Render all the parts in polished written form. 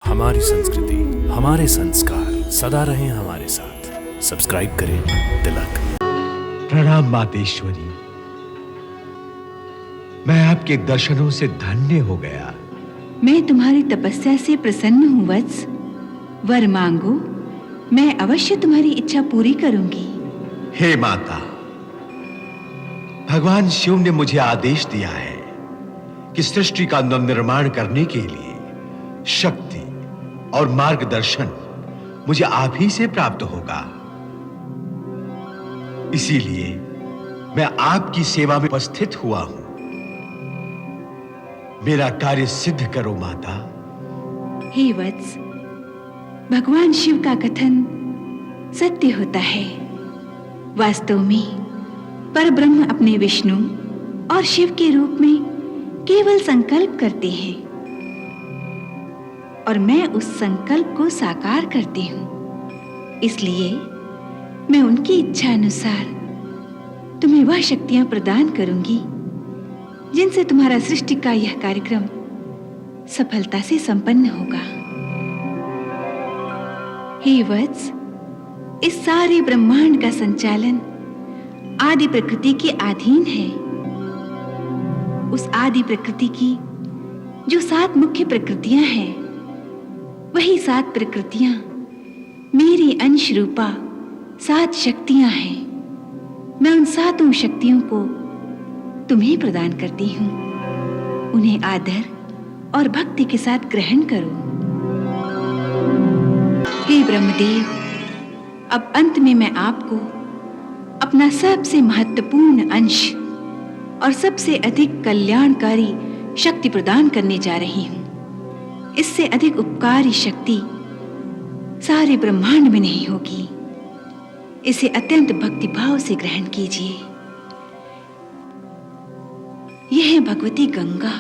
हमारी संस्कृति, हमारे संस्कार सदा रहें हमारे साथ। सब्सक्राइब करें तिलक। प्रणाम मातेश्वरी, मैं आपके दर्शनों से धन्य हो गया। मैं तुम्हारी तपस्या से प्रसन्न हूँ वत्स। वर मांगो, मैं अवश्य तुम्हारी इच्छा पूरी करूंगी। हे माता, भगवान शिव ने मुझे आदेश दिया है कि सृष्टि का नवनिर्माण करने के लिए शक्ति और मार्गदर्शन मुझे आप ही से प्राप्त होगा। इसीलिए मैं आपकी सेवा में उपस्थित हुआ हूं। मेरा कार्य सिद्ध करो माता। हे वत्स, भगवान शिव का कथन सत्य होता है। वास्तव में परब्रह्म अपने विष्णु और शिव के रूप में केवल संकल्प करते हैं और मैं उस संकल्प को साकार करती हूं। इसलिए मैं उनकी इच्छा अनुसार तुम्हें वह शक्तियां प्रदान करूंगी जिनसे तुम्हारा सृष्टि का यह कार्यक्रम सफलता से संपन्न होगा। हे वत्स, इस सारे ब्रह्मांड का संचालन आदि प्रकृति के अधीन है। उस आदि प्रकृति की जो 7 मुख्य प्रकृतियां हैं, वही 7 प्रकृतियां मेरी अंश रूपा 7 शक्तियां हैं। मैं उन 7 शक्तियों को तुम्हें प्रदान करती हूं। उन्हें आदर और भक्ति के साथ ग्रहण करो। हे ब्रह्मदेव, अब अंत में मैं आपको अपना सबसे महत्वपूर्ण अंश और सबसे अधिक कल्याणकारी शक्ति प्रदान करने जा रही हूं। इससे अधिक उपकारी शक्ति सारे ब्रह्मांड में नहीं होगी। इसे अत्यंत भक्तिभाव से ग्रहण कीजिए। यह है भगवती गंगा।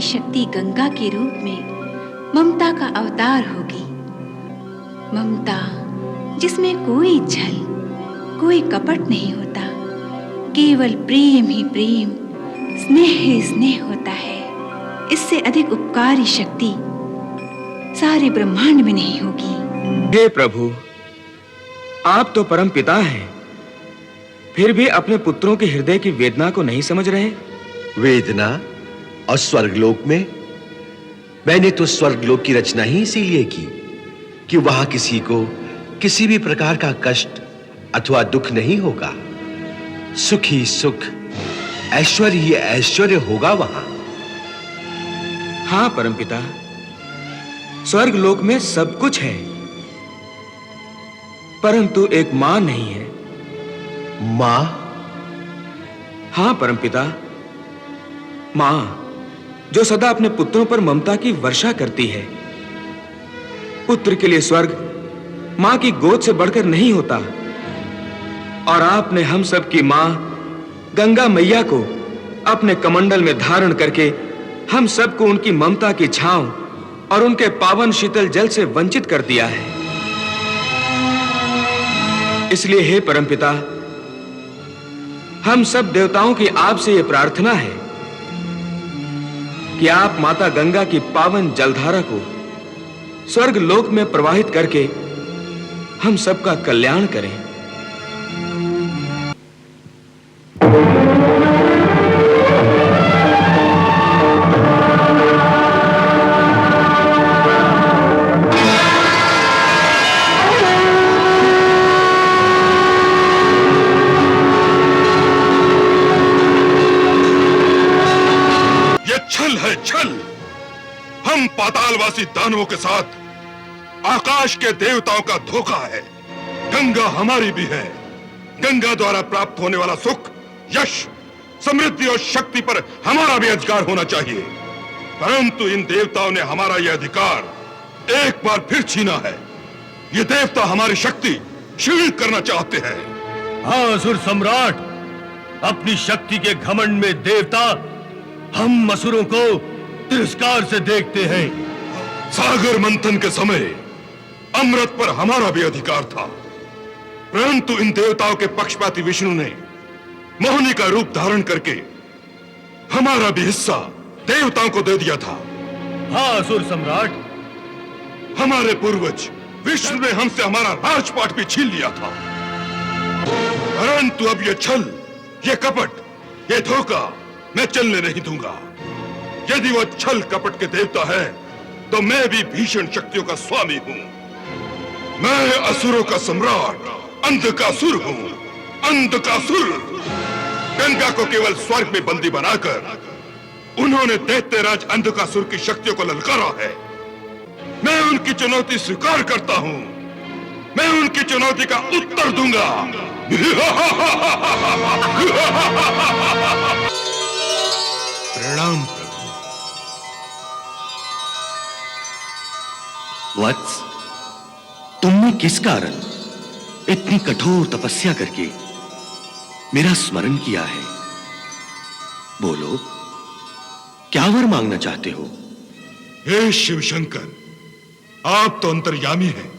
शक्ति गंगा के रूप में ममता का अवतार होगी। ममता जिसमें कोई छल, कोई कपट नहीं होता, केवल प्रेम ही प्रेम, स्नेह ही स्नेह होता है। इससे अधिक उपकारी शक्ति सारे ब्रह्मांड में नहीं होगी। हे प्रभु, आप तो परम पिता हैं, फिर भी अपने पुत्रों के हृदय की वेदना को नहीं समझ रहे। वेदना और स्वर्गलोक में? मैंने तो स्वर्गलोक की रचना ही इसीलिए की कि वहां किसी को किसी भी प्रकार का कष्ट अथवा दुख नहीं होगा। सुख ही सुख, ऐश्वर्य ही ऐश्वर्य होगा वहां। हाँ परमपिता, स्वर्गलोक में सब कुछ है, परंतु एक मां नहीं है। मां? हाँ परमपिता, मां जो सदा अपने पुत्रों पर ममता की वर्षा करती है। पुत्र के लिए स्वर्ग मां की गोद से बढ़कर नहीं होता। और आपने हम सब की मां गंगा मैया को अपने कमंडल में धारण करके हम सबको उनकी ममता की छांव और उनके पावन शीतल जल से वंचित कर दिया है। इसलिए हे परमपिता, हम सब देवताओं की आपसे यह प्रार्थना है कि आप माता गंगा की पावन जलधारा को स्वर्ग लोक में प्रवाहित करके हम सबका कल्याण करें। छल हम पातालवासी दानवों के साथ आकाश के देवताओं का धोखा है। गंगा हमारी भी है। गंगा द्वारा प्राप्त होने वाला सुख, यश, समृद्धि और शक्ति पर हमारा भी अधिकार होना चाहिए। परंतु इन देवताओं ने हमारा यह अधिकार एक बार फिर छीना है। ये देवता हमारी शक्ति क्षीण करना चाहते हैं। हाँ असुर सम्राट, अपनी शक्ति के घमंड में देवता हम असुरों को तिरस्कार से देखते हैं। सागर मंथन के समय अमृत पर हमारा भी अधिकार था, परंतु इन देवताओं के पक्षपाती विष्णु ने मोहिनी का रूप धारण करके हमारा भी हिस्सा देवताओं को दे दिया था। हाँ असुर सम्राट, हमारे पूर्वज विष्णु ने हमसे हमारा राजपाट भी छीन लिया था, परंतु अब ये छल, ये कपट, ये धोखा मैं चलने नहीं दूंगा। यदि वो छल कपट के देवता है तो मैं भी भीषण शक्तियों का स्वामी हूं। मैं असुरों का सम्राट, अंधकासुर हूं, अंधकासुर। गंगा को केवल स्वर्ग में बंदी बनाकर उन्होंने दैत्यराज अंधकासुर की शक्तियों को ललकारा है। मैं उनकी चुनौती स्वीकार करता हूं, मैं उनकी चुनौती का उत्तर दूंगा। प्रणाम प्रभु। वत्स, तुमने किस कारण इतनी कठोर तपस्या करके मेरा स्मरण किया है? बोलो, क्या वर मांगना चाहते हो? हे शिव शंकर, आप तो अंतर्यामी हैं,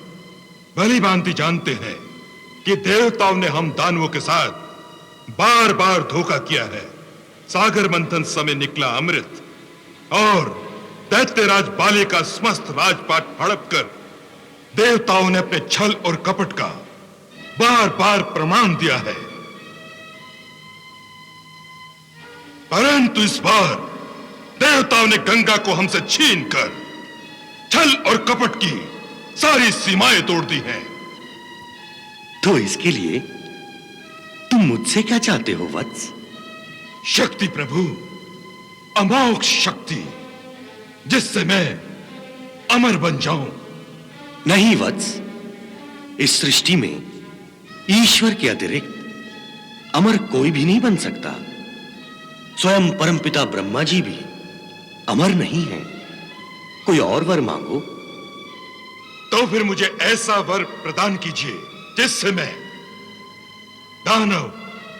भली भांति जानते हैं कि देवताओं ने हम दानवों के साथ बार बार धोखा किया है। सागर मंथन समय निकला अमृत और दैत्यराज बाली का समस्त राजपाट हड़प कर देवताओं ने अपने छल और कपट का बार बार प्रमाण दिया है। परंतु इस बार देवताओं ने गंगा को हमसे छीनकर छल और कपट की सारी सीमाएं तोड़ दी हैं। तो इसके लिए तुम मुझसे क्या चाहते हो वत्स? शक्ति प्रभु, अमोघ शक्ति, जिससे मैं अमर बन जाऊं। नहीं वत्स, इस सृष्टि में ईश्वर के अतिरिक्त अमर कोई भी नहीं बन सकता। स्वयं परमपिता ब्रह्मा जी भी अमर नहीं है। कोई और वर मांगो। तो फिर मुझे ऐसा वर प्रदान कीजिए जिससे मैं दानव,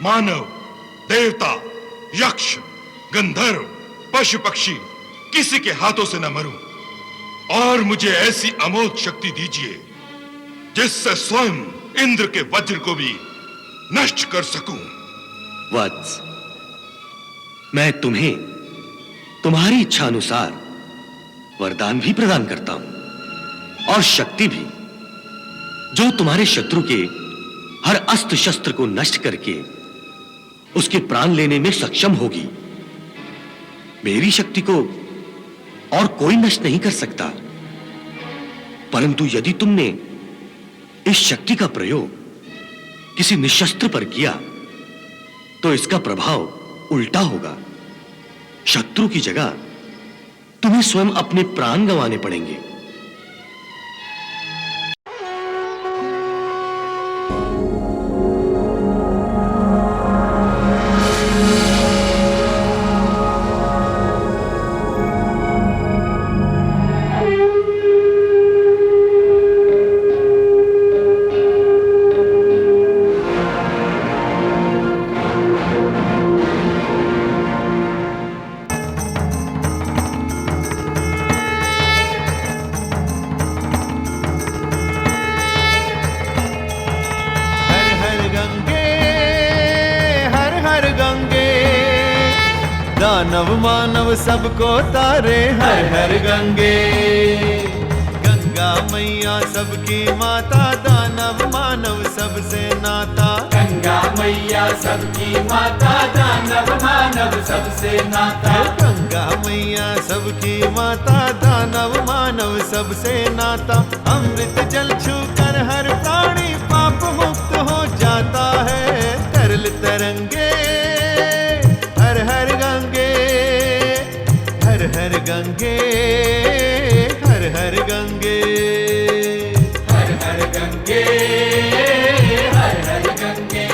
मानव, देवता, यक्ष, गंधर्व, पशु पक्षी किसी के हाथों से न मरूं, और मुझे ऐसी अमोघ शक्ति दीजिए जिससे स्वयं इंद्र के वज्र को भी नष्ट कर सकूं। वत्स, मैं तुम्हें तुम्हारी इच्छा अनुसार वरदान भी प्रदान करता हूं और शक्ति भी, जो तुम्हारे शत्रु के हर अस्त्र शस्त्र को नष्ट करके उसके प्राण लेने में सक्षम होगी। मेरी शक्ति को और कोई नष्ट नहीं कर सकता, परंतु यदि तुमने इस शक्ति का प्रयोग किसी निशस्त्र पर किया तो इसका प्रभाव उल्टा होगा। शत्रु की जगह तुम्हें स्वयं अपने प्राण गंवाने पड़ेंगे। दानव मानव सबको तारे हर हर गंगे। गंगा मैया सबकी माता, दानव मानव सबसे नाता। गंगा मैया सबकी माता, दानव मानव सबसे नाता। गंगा मैया सबकी माता, दानव मानव सबसे नाता। अमृत जल छूकर हर प्राणी पाप मुक्त हो जाता है। तरल तरंगे हर हर गंगे, हर हर गंगे, हर हर गंगे, हर हर गंगे, हर हर गंगे।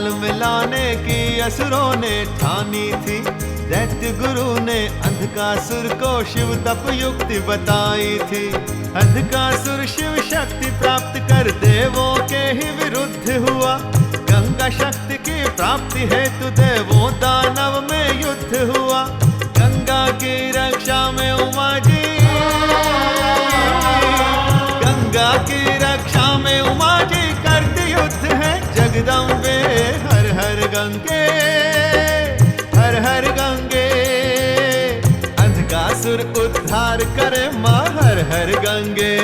काल मिलाने की असुरों ने ठानी थी। दैत्य गुरु ने अंधकासुर को शिव तप युक्ति बताई थी। अंधकासुर शिव शक्ति प्राप्त कर देवों के ही विरुद्ध हुआ। गंगा शक्ति की प्राप्ति हेतु देवों दानव में युद्ध हुआ। गंगा की रक्षा में उमा जी, गंगा की रक्षा में उमा जी करती युद्ध है जगदम्बे। हर हर गंगे, हर हर गंगे, अंधकासुर उद्धार करे माँ हर हर गंगे।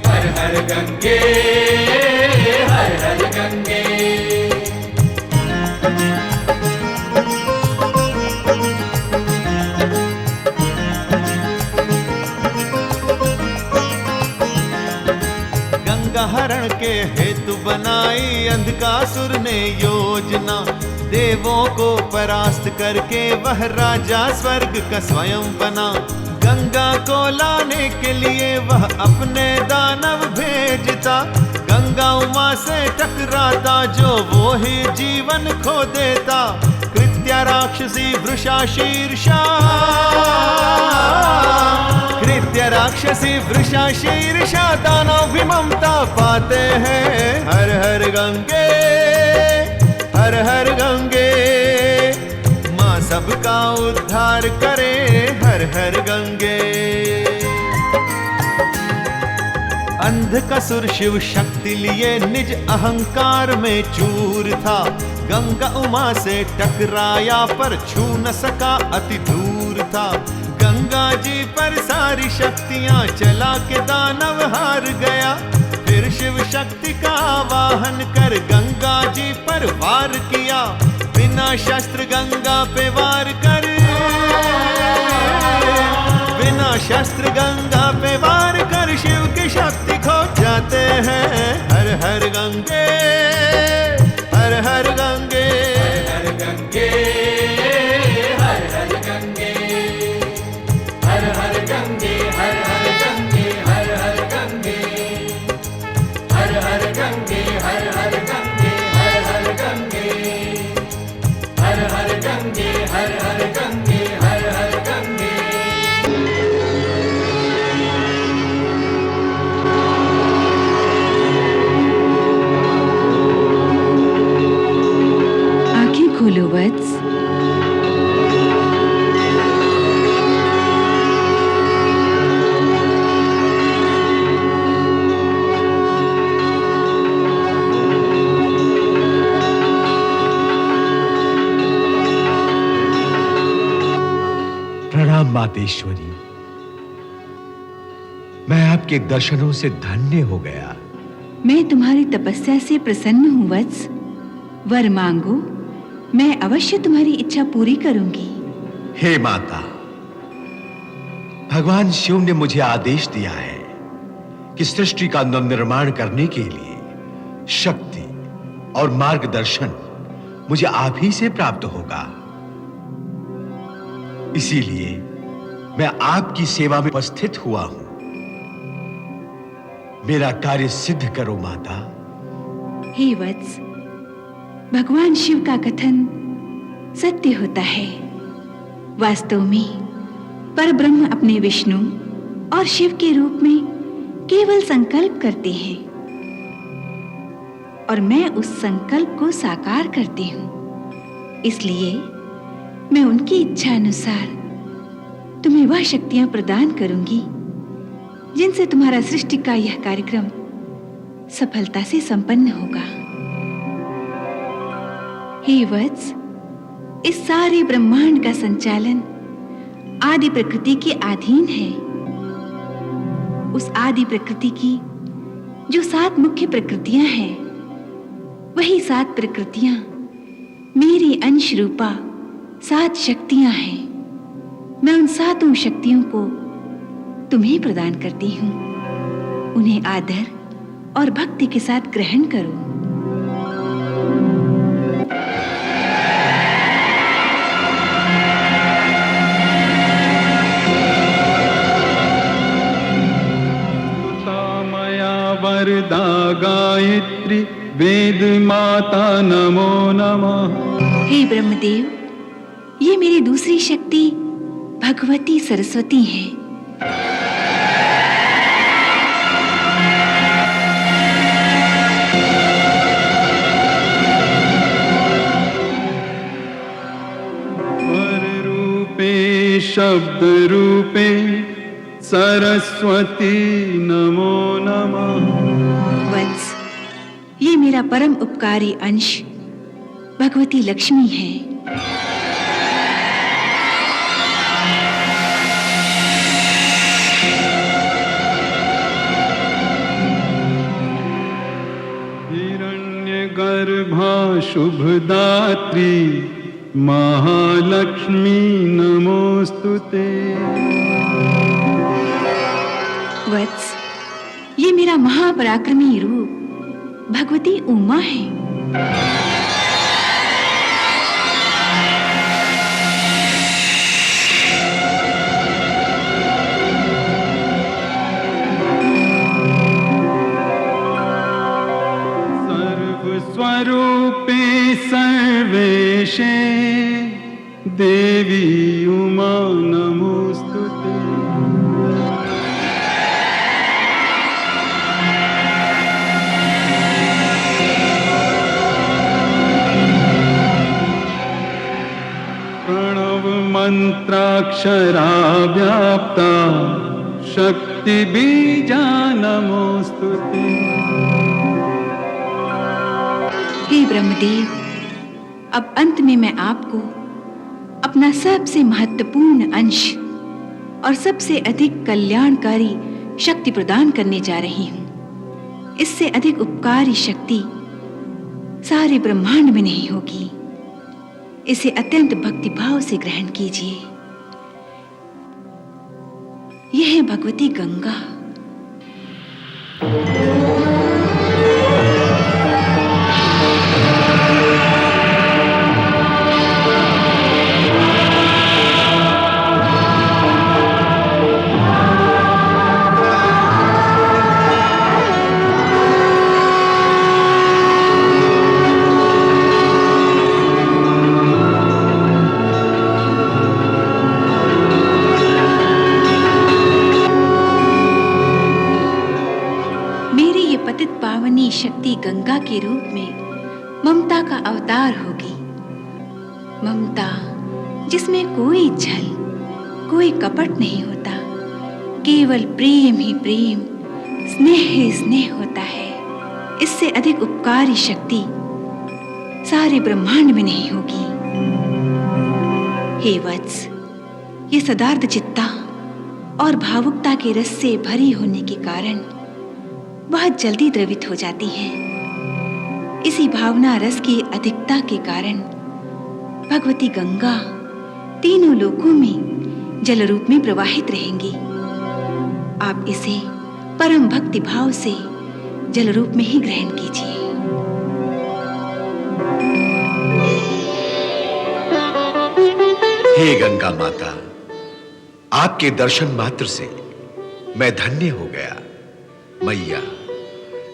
हर हर गंगे, हर हर गंगे। हरण के हेतु बनाई अंधकासुर ने योजना। देवों को परास्त करके वह राजा स्वर्ग का स्वयं बना। गंगा को लाने के लिए वह अपने दानव भेजता। गंगा उमा से टकराता जो वो ही जीवन खो देता। कृत्या राक्षसी वृषा शीर्षा, कृत्य राक्षसी वृषा शीर्षा दानव भी ममता पाते हैं। हर हर गंगे, हर हर गंगे, माँ सबका उद्धार करे हर हर गंगे। अंधकासुर शिव शक्ति लिए निज अहंकार में चूर था। गंगा उमा से टकराया पर छू न सका अति दूर था। गंगा जी पर सारी शक्तियां चला के दानव हार गया। फिर शिव शक्ति का आवाहन कर गंगा जी पर वार किया। बिना शस्त्र गंगा पे वार कर, बिना शस्त्र गंगा पे वार कर शिव की शक्ति खो जाते हैं। हर हर गंगे, हर हर गंगे, हर गंगे, हर हर गंगे, हर हर गंगे, हर हर गंगे, हर हर गंगे, हर हर गंगे, हर हर गंगे, हर हर गंगे, हर हर गंगे, हर हर गंगे, हर हर गंगे। आंखें खोलो वत्स। प्रणाम मातेश्वरी, मैं आपके दर्शनों से धन्य हो गया। मैं तुम्हारी तपस्या से प्रसन्न हूँ वत्स। वर मांगो, मैं अवश्य तुम्हारी इच्छा पूरी करूंगी। हे माता, भगवान शिव ने मुझे आदेश दिया है कि सृष्टि का नवनिर्माण करने के लिए शक्ति और मार्गदर्शन मुझे आप ही से प्राप्त होगा। इसीलिए मैं आपकी सेवा में उपस्थित हुआ हूं। मेरा कार्य सिद्ध करो माता। हे वत्स, भगवान शिव का कथन सत्य होता है। वास्तव में परब्रह्म अपने विष्णु और शिव के रूप में केवल संकल्प करते हैं और मैं उस संकल्प को साकार करती हूं। इसलिए मैं उनकी इच्छा अनुसार तुम्हें वह शक्तियां प्रदान करूंगी जिनसे तुम्हारा सृष्टि का यह कार्यक्रम सफलता से संपन्न होगा। हे वत्स, इस सारे ब्रह्मांड का संचालन आदि प्रकृति के अधीन है। उस आदि प्रकृति की जो 7 मुख्य प्रकृतियां हैं, वही 7 प्रकृतियां मेरी अंश रूपा 7 शक्तियां हैं। मैं उन 7 शक्तियों को तुम्हें प्रदान करती हूं। उन्हें आदर और भक्ति के साथ ग्रहण करो। वरदा गायत्री वेद माता नमो नमः। हे ब्रह्मदेव, ये मेरी दूसरी शक्ति भगवती सरस्वती है। स्वर रूपे शब्द रूपे सरस्वती नमो नमः। वत्स, ये मेरा परम उपकारी अंश भगवती लक्ष्मी है। हिरण्यगर्भा शुभदात्री महालक्ष्मी नमोस्तुते। वत्स, ये मेरा महापराक्रमी रूप भगवती उमा है। सर्वस्वरूपे सर्वेशे देवी उमा नमोस्तुते। प्रणव मंत्राक्षरा व्याप्ता शक्ति बीजा नमोस्तुते। हे ब्रह्मदेव, अब अंत में मैं आपको अपना सबसे महत्वपूर्ण अंश और सबसे अधिक कल्याणकारी शक्ति प्रदान करने जा रही हूं। इससे अधिक उपकारी शक्ति सारे ब्रह्मांड में नहीं होगी। इसे अत्यंत भक्तिभाव से ग्रहण कीजिए। यह है भगवती गंगा। पावनी शक्ति गंगा के रूप में ममता का अवतार होगी। ममता जिसमें कोई छल, कोई कपट नहीं होता, केवल प्रेम ही प्रेम, स्नेह ही स्नेह होता है। इससे अधिक उपकारी शक्ति सारे ब्रह्मांड में नहीं होगी। हे वत्स, ये सदार्थ चित्ता और भावुकता के रस से भरी होने के कारण बहुत जल्दी द्रवित हो जाती है। इसी भावना रस की अधिकता के कारण भगवती गंगा तीनों लोकों में जल रूप में प्रवाहित रहेंगी। आप इसे परम भक्ति भाव से जल रूप में ही ग्रहण कीजिए। हे गंगा माता, आपके दर्शन मात्र से मैं धन्य हो गया। मैया,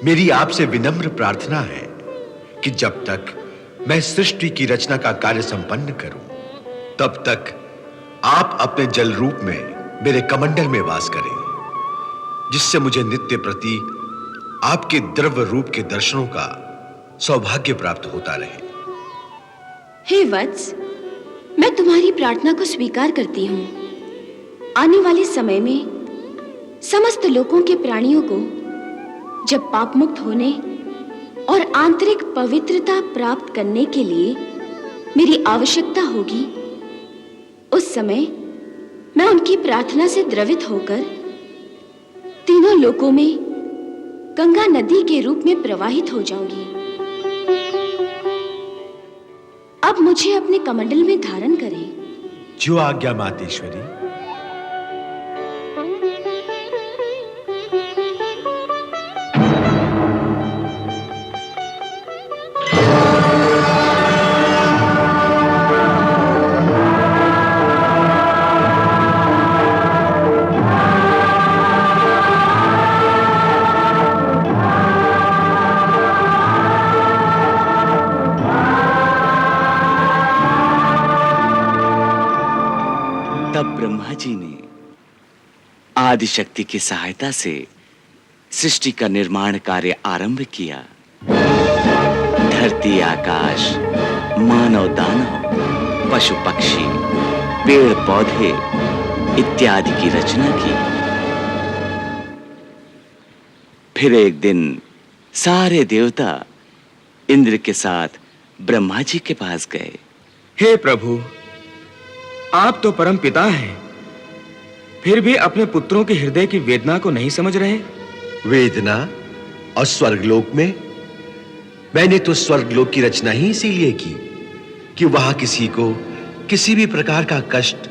मेरी आपसे विनम्र प्रार्थना है कि जब तक मैं सृष्टि की रचना का कार्य संपन्न करूं, तब तक आप अपने जल रूप में मेरे कमंडल में वास करें, जिससे मुझे नित्य प्रति आपके द्रव्य रूप के दर्शनों का सौभाग्य प्राप्त होता रहे। हे वत्स, मैं तुम्हारी प्रार्थना को स्वीकार करती हूँ। आने वाले समय में समस्त लोकों के प्राणियों को जब पाप मुक्त होने और आंतरिक पवित्रता प्राप्त करने के लिए मेरी आवश्यकता होगी, उस समय मैं उनकी प्रार्थना से द्रवित होकर तीनों लोकों में गंगा नदी के रूप में प्रवाहित हो जाऊंगी। अब मुझे अपने कमंडल में धारण करें। जो आज्ञा मातेश्वरी। आदिशक्ति की सहायता से सृष्टि का निर्माण कार्य आरंभ किया। धरती, आकाश, मानव दानव, पशु पक्षी, पेड़ पौधे इत्यादि की रचना की। फिर एक दिन सारे देवता इंद्र के साथ ब्रह्मा जी के पास गए। हे प्रभु, आप तो परम पिता हैं, फिर भी अपने पुत्रों के हृदय की वेदना को नहीं समझ रहे। वेदना और स्वर्गलोक में? मैंने तो स्वर्गलोक की रचना ही इसीलिए की कि वहां किसी को किसी भी प्रकार का कष्ट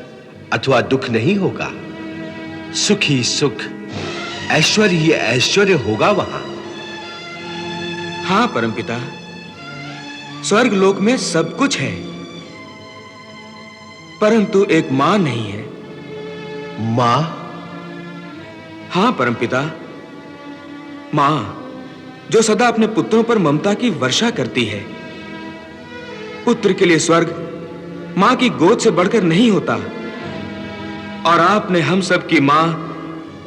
अथवा दुख नहीं होगा। सुख ही सुख, ऐश्वर्य ही ऐश्वर्य होगा वहां। हाँ परमपिता, स्वर्गलोक में सब कुछ है, परंतु एक मां नहीं है। मां? हाँ परमपिता, मां जो सदा अपने पुत्रों पर ममता की वर्षा करती है। पुत्र के लिए स्वर्ग मां की गोद से बढ़कर नहीं होता। और आपने हम सब की मां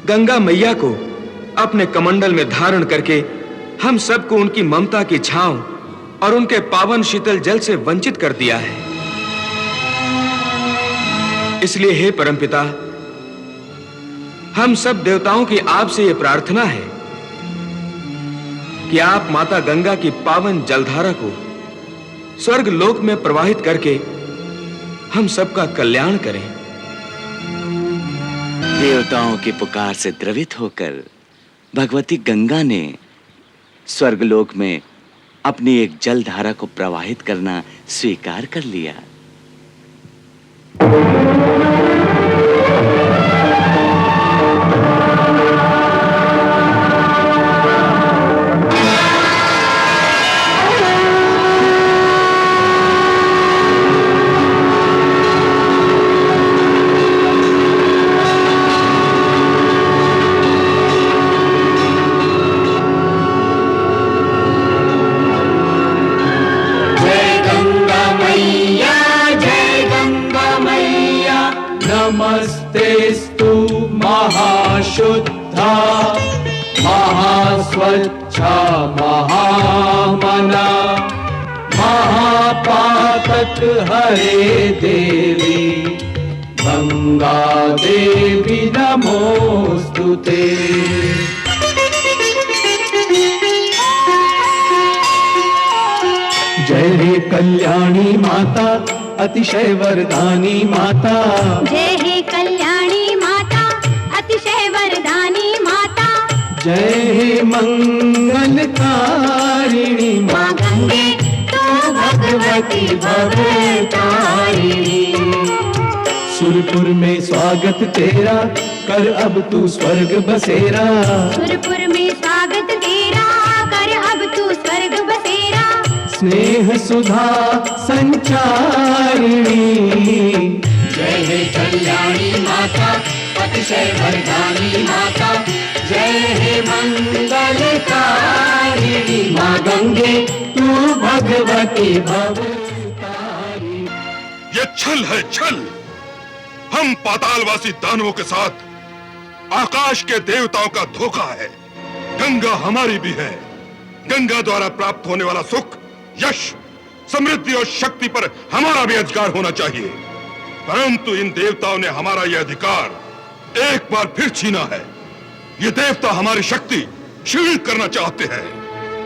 गंगा मैया को अपने कमंडल में धारण करके हम सबको उनकी ममता की छांव और उनके पावन शीतल जल से वंचित कर दिया है। इसलिए हे परमपिता, हम सब देवताओं की आपसे यह प्रार्थना है कि आप माता गंगा की पावन जलधारा को स्वर्ग लोक में प्रवाहित करके हम सबका कल्याण करें। देवताओं की पुकार से द्रवित होकर भगवती गंगा ने स्वर्गलोक में अपनी एक जलधारा को प्रवाहित करना स्वीकार कर लिया। नमस्तेस्तु महाशुद्धा महास्वच्छा महामना महापातक हरे देवी गंगा देवी नमोस्तुते। जय हे कल्याणी माता अतिशय वरदानी माता। जय हे कल्याणी माता अतिशय वरदानी माता। जय हे मंगलकारिणी माँ गंगे तू भगवती भवतारिणी। सुरपुर में स्वागत तेरा, कर अब तू स्वर्ग बसेरा। सुरपुर में स्वागत तेरा, कर अब तू स्वर्ग बसेरा। स्नेह सुधा संचारिणी। जय हे कल्याणी माता अतिशय वरदानी माता। जय हे मंगलकारिणी माँ गंगे तू भगवती भवतारिणी। ये छल है छल। हम पातालवासी दानवों के साथ आकाश के देवताओं का धोखा है। गंगा हमारी भी है। गंगा द्वारा प्राप्त होने वाला सुख, यश, समृद्धि और शक्ति पर हमारा भी अधिकार होना चाहिए, परंतु इन देवताओं ने हमारा यह अधिकार एक बार फिर छीना है। ये देवता हमारी शक्ति क्षीण करना चाहते हैं।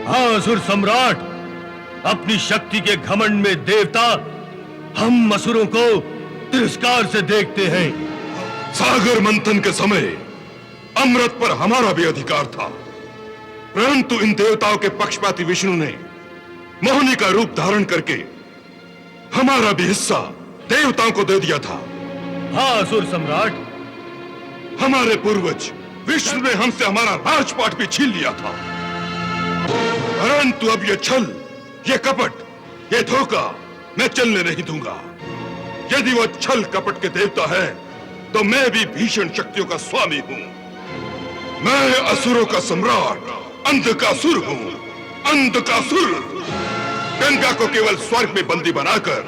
हाँ असुर सम्राट, अपनी शक्ति के घमंड में देवता हम असुरों को तिरस्कार से देखते हैं। सागर मंथन के समय अमृत पर हमारा भी अधिकार था, परंतु इन देवताओं के पक्षपाती विष्णु ने मोहिनी का रूप धारण करके हमारा भी हिस्सा देवताओं को दे दिया था। हाँ असुर सम्राट, हमारे पूर्वज विष्णु ने हमसे हमारा राजपाट भी छीन लिया था, परंतु अब ये छल, ये कपट, ये धोखा मैं चलने नहीं दूंगा। यदि वो छल कपट के देवता है तो मैं भी भीषण शक्तियों का स्वामी हूं। मैं असुरों का सम्राट अंधकासुर हूं। अंधकासुर। गंगा को केवल स्वर्ग में बंदी बनाकर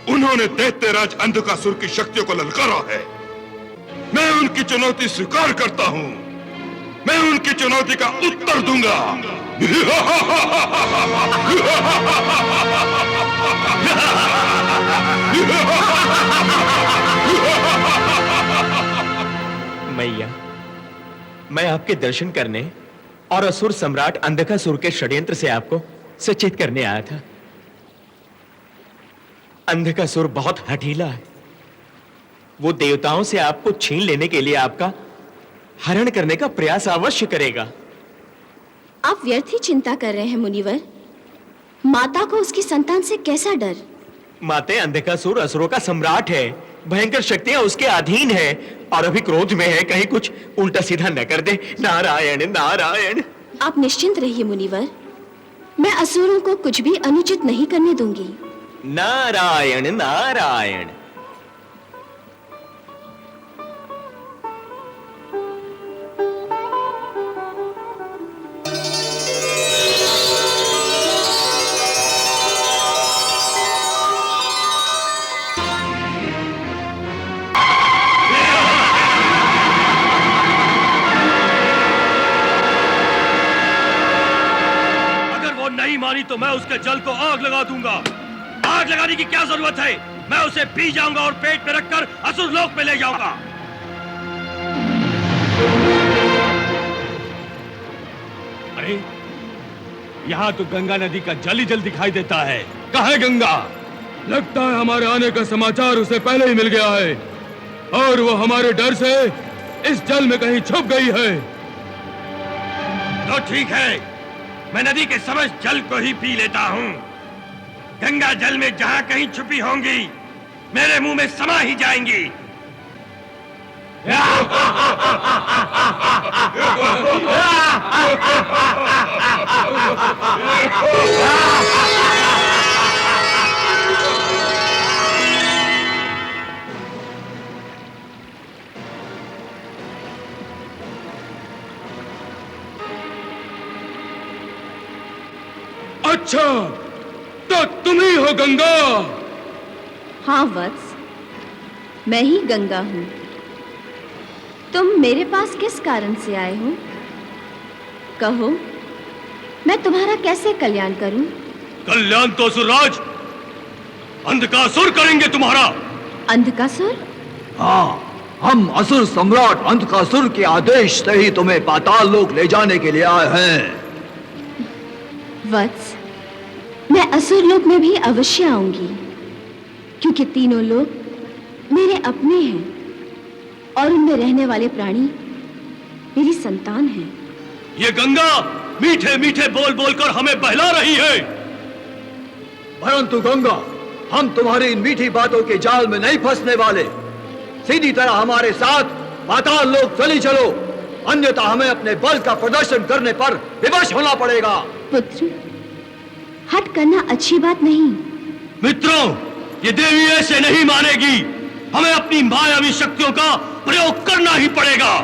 उन्होंने दैत्यराज अंधकासुर की शक्तियों को ललकारा है। मैं उनकी चुनौती स्वीकार करता हूं। मैं उनकी चुनौती का उत्तर दूंगा। मैया, मैं आपके दर्शन करने और असुर सम्राट अंधकासुर के षड्यंत्र से आपको सचेत करने आया था। अंधकासुर बहुत हठीला है। वो देवताओं से आपको छीन लेने के लिए आपका हरण करने का प्रयास अवश्य करेगा। आप व्यर्थ ही चिंता कर रहे हैं मुनिवर। माता को उसकी संतान से कैसा डर? माते, अंधकासुर असुरों का सम्राट है। भयंकर शक्तियां उसके अधीन है और अभी क्रोध में है, कहीं कुछ उल्टा सीधा न कर दे। नारायण नारायण। आप निश्चिंत रहिए मुनिवर, मैं असुरों को कुछ भी अनुचित नहीं करने दूंगी। नारायण नारायण। नहीं मानी तो मैं उसके जल को आग लगा दूंगा। आग लगाने की क्या जरूरत है? मैं उसे पी जाऊंगा और पेट में रखकर असुर लोक में ले जाऊंगा। अरे, यहाँ तो गंगा नदी का जल ही जल दिखाई देता है। कहाँ है गंगा? लगता है हमारे आने का समाचार उसे पहले ही मिल गया है और वो हमारे डर से इस जल में कहीं छुप गई है। तो ठीक है, मैं नदी के समझ जल को ही पी लेता हूँ। गंगा जल में जहाँ कहीं छुपी होंगी मेरे मुंह में समा ही जाएंगी। अच्छा, तो तुम ही हो गंगा? हाँ वत्स, मैं ही गंगा हूँ। तुम मेरे पास किस कारण से आए हो? कहो, मैं तुम्हारा कैसे कल्याण करूं? कल्याण तो असुरराज अंधकासुर करेंगे तुम्हारा। अंधकासुर? हाँ, हम असुर सम्राट अंधकासुर के आदेश से ही तुम्हें पाताल लोक ले जाने के लिए आए हैं। वत्स, मैं असुर लोक में भी अवश्य आऊंगी, क्योंकि तीनों लोग मेरे अपने हैं और उनमें रहने वाले प्राणी मेरी संतान हैं। ये गंगा मीठे मीठे बोल बोलकर हमें बहला रही है। परंतु गंगा, हम तुम्हारी इन मीठी बातों के जाल में नहीं फंसने वाले। सीधी तरह हमारे साथ पाताल लोक चली चलो, अन्यथा हमें अपने बल का प्रदर्शन करने पर विवश होना पड़ेगा। पुत्र, हट करना अच्छी बात नहीं। मित्रों, ये देवी ऐसे नहीं मानेगी। हमें अपनी मायावी शक्तियों का प्रयोग करना ही पड़ेगा।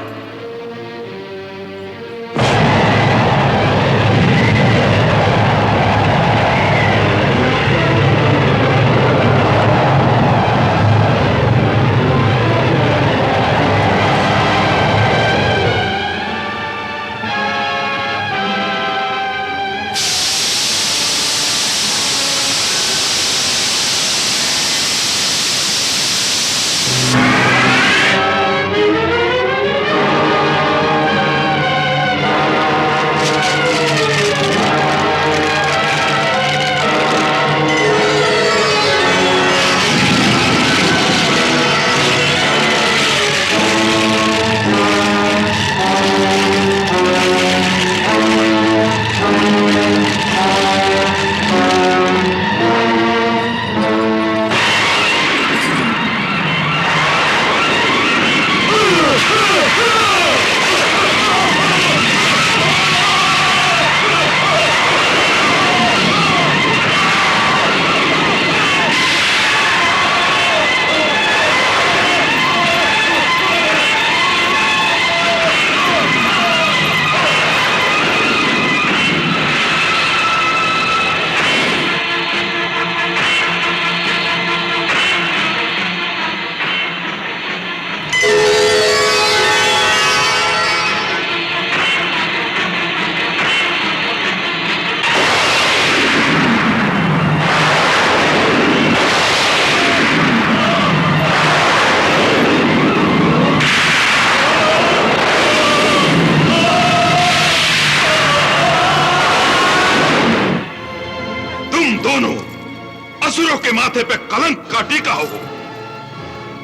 माथे पे कलंक का टीका हो।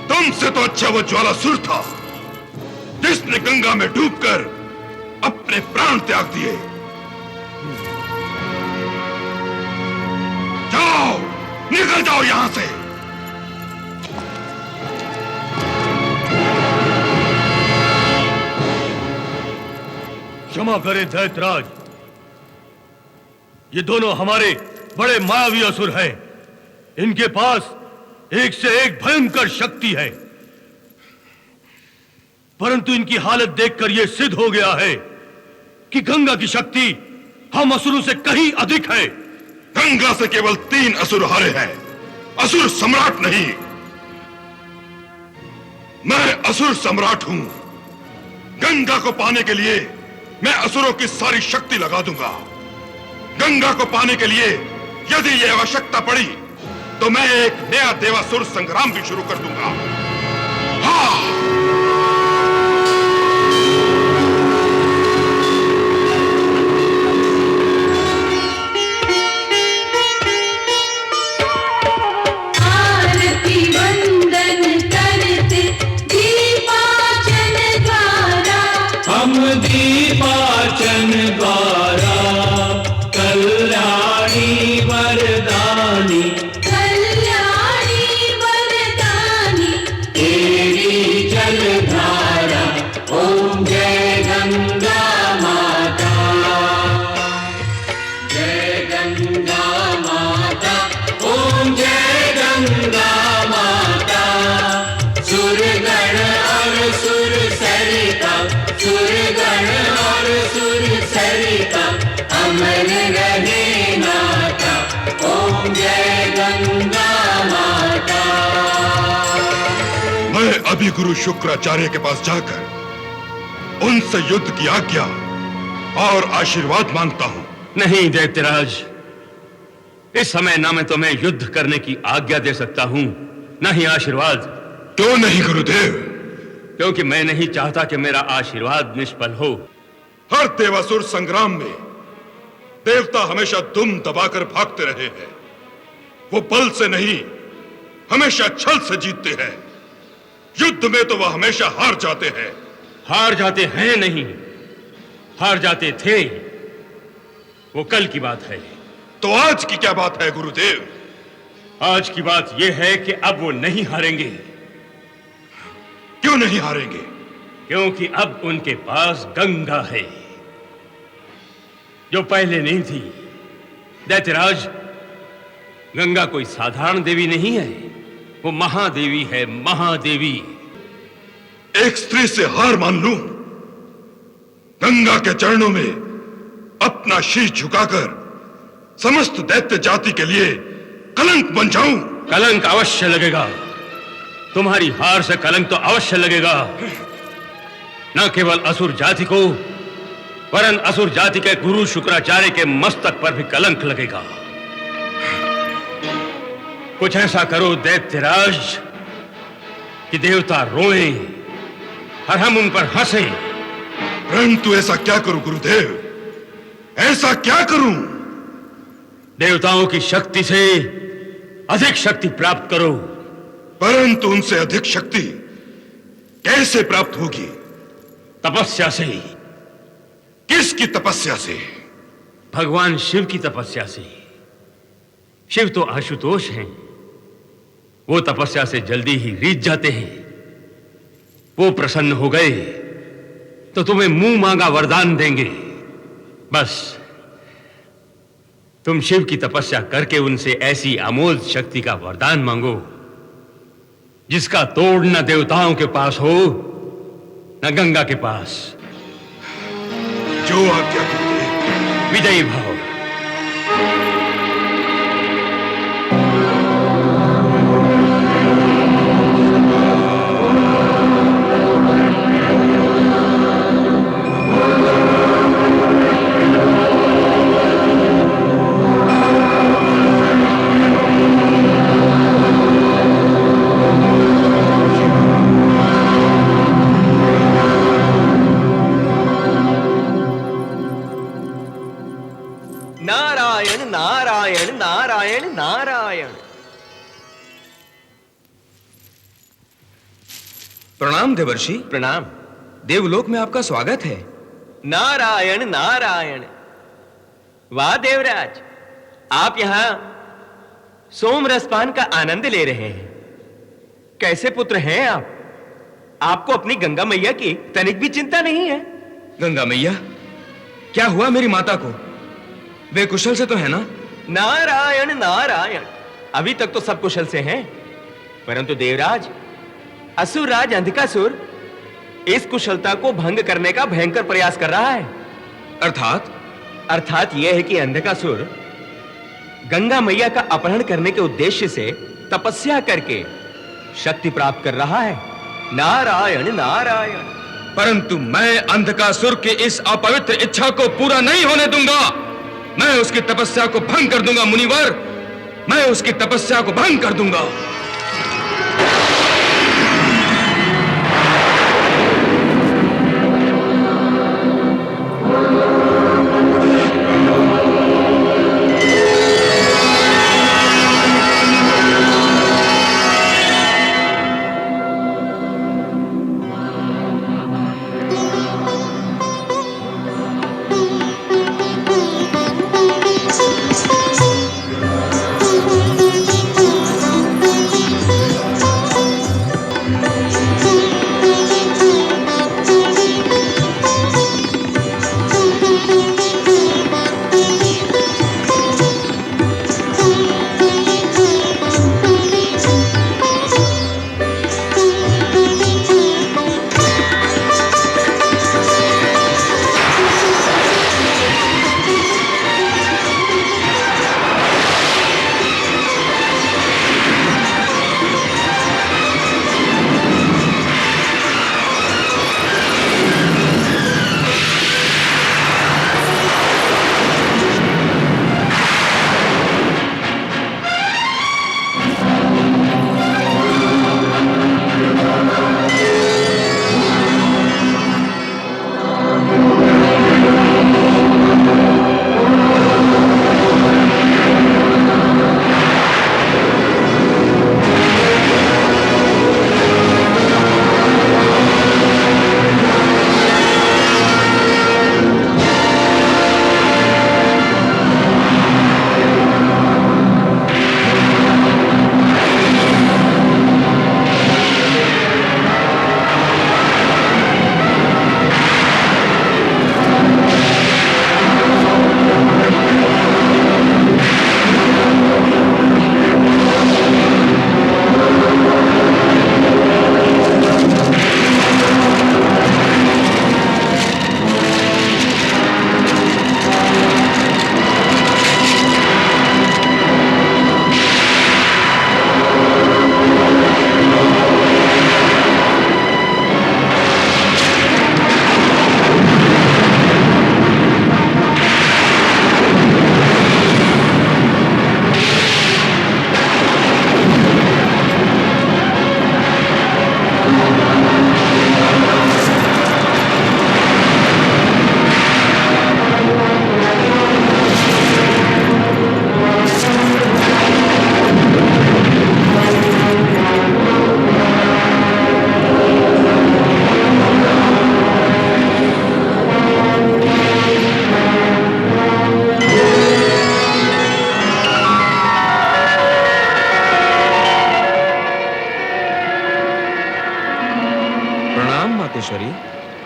तुमसे तो अच्छा वो ज्वालासुर था जिसने गंगा में डूबकर अपने प्राण त्याग दिए। जाओ, निकल जाओ यहां से। क्षमा करें दैत्यराज, ये दोनों हमारे बड़े मायावी असुर हैं। इनके पास एक से एक भयंकर शक्ति है, परंतु इनकी हालत देखकर यह सिद्ध हो गया है कि गंगा की शक्ति हम असुरों से कहीं अधिक है। गंगा से केवल 3 असुर हारे हैं, असुर सम्राट नहीं। मैं असुर सम्राट हूं। गंगा को पाने के लिए मैं असुरों की सारी शक्ति लगा दूंगा। गंगा को पाने के लिए यदि यह आवश्यकता पड़ी तो मैं एक नया देवासुर संग्राम भी शुरू कर दूंगा। हाँ। दीपाचन द्वारा कल्याणी वरदानी, कल्याणी वरदानी तेरी जलधारा। ओम जय गंगा माता, जय गंगा माता, ओम जय गंगा माता। सुरगण और सुर सरिता, सुरगण और सुर सरिता अमर रहे नाता। ओम जय गंगा माता। मैं अभी गुरु शुक्राचार्य के पास जाकर उनसे युद्ध की आज्ञा और आशीर्वाद मांगता हूं। नहीं दैत्यराज, इस समय न मैं तुम्हें युद्ध करने की आज्ञा दे सकता हूं, न ही आशीर्वाद। क्यों नहीं गुरुदेव? क्योंकि मैं नहीं चाहता कि मेरा आशीर्वाद निष्फल हो। हर देवासुर संग्राम में देवता हमेशा दुम दबाकर भागते रहे हैं। वो बल से नहीं, हमेशा छल से जीतते हैं। युद्ध में तो वह हमेशा हार जाते हैं। हार जाते हैं नहीं, हार जाते थे। वो कल की बात है। तो आज की क्या बात है गुरुदेव? आज की बात यह है कि अब वो नहीं हारेंगे। क्यों नहीं हारेंगे? क्योंकि अब उनके पास गंगा है, जो पहले नहीं थी। दैत्यराज, गंगा कोई साधारण देवी नहीं है, वो महादेवी है, महादेवी। एक स्त्री से हार मान लूं, गंगा के चरणों में अपना शीश झुकाकर समस्त दैत्य जाति के लिए कलंक बन जाऊं। कलंक अवश्य लगेगा, तुम्हारी हार से कलंक तो अवश्य लगेगा। न केवल असुर जाति को, वरन असुर जाति के गुरु शुक्राचार्य के मस्तक पर भी कलंक लगेगा। कुछ ऐसा करो दैत्यराज कि देवता रोएं और हम उन पर हंसें। परंतु ऐसा क्या करूं गुरुदेव? ऐसा क्या करूं? देवताओं की शक्ति से अधिक शक्ति प्राप्त करो। परंतु उनसे अधिक शक्ति कैसे प्राप्त होगी? तपस्या से। किसकी तपस्या से? भगवान शिव की तपस्या से। शिव तो आशुतोष हैं, वो तपस्या से जल्दी ही रीझ जाते हैं। वो प्रसन्न हो गए तो तुम्हें मुंह मांगा वरदान देंगे। बस तुम शिव की तपस्या करके उनसे ऐसी अमोघ शक्ति का वरदान मांगो जिसका तोड़ न देवताओं के पास हो न गंगा के पास। जो आज्ञा करोगे। विजयी भाव। नारायण नारायण नारायण नारायण। प्रणाम देवर्षि। प्रणाम। देवलोक में आपका स्वागत है। नारायण नारायण। वाह देवराज, आप यहां सोम रसपान का आनंद ले रहे हैं। कैसे पुत्र हैं आप? आपको अपनी गंगा मैया की तनिक भी चिंता नहीं है? गंगा मैया, क्या हुआ मेरी माता को? वे कुशल से तो है ना? नारायण नारायण, अभी तक तो सब कुशल से हैं, परंतु देवराज, असुर राज अंधकासुर इस कुशलता को भंग करने का भयंकर प्रयास कर रहा है। अर्थात यह है कि अंधकासुर गंगा मैया का अपहरण करने के उद्देश्य से तपस्या करके शक्ति प्राप्त कर रहा है। नारायण नारायण। परंतु मैं अंधकासुर के इस अपवित्र इच्छा को पूरा नहीं होने दूंगा। मैं उसकी तपस्या को भंग कर दूंगा मुनिवर, मैं उसकी तपस्या को भंग कर दूंगा।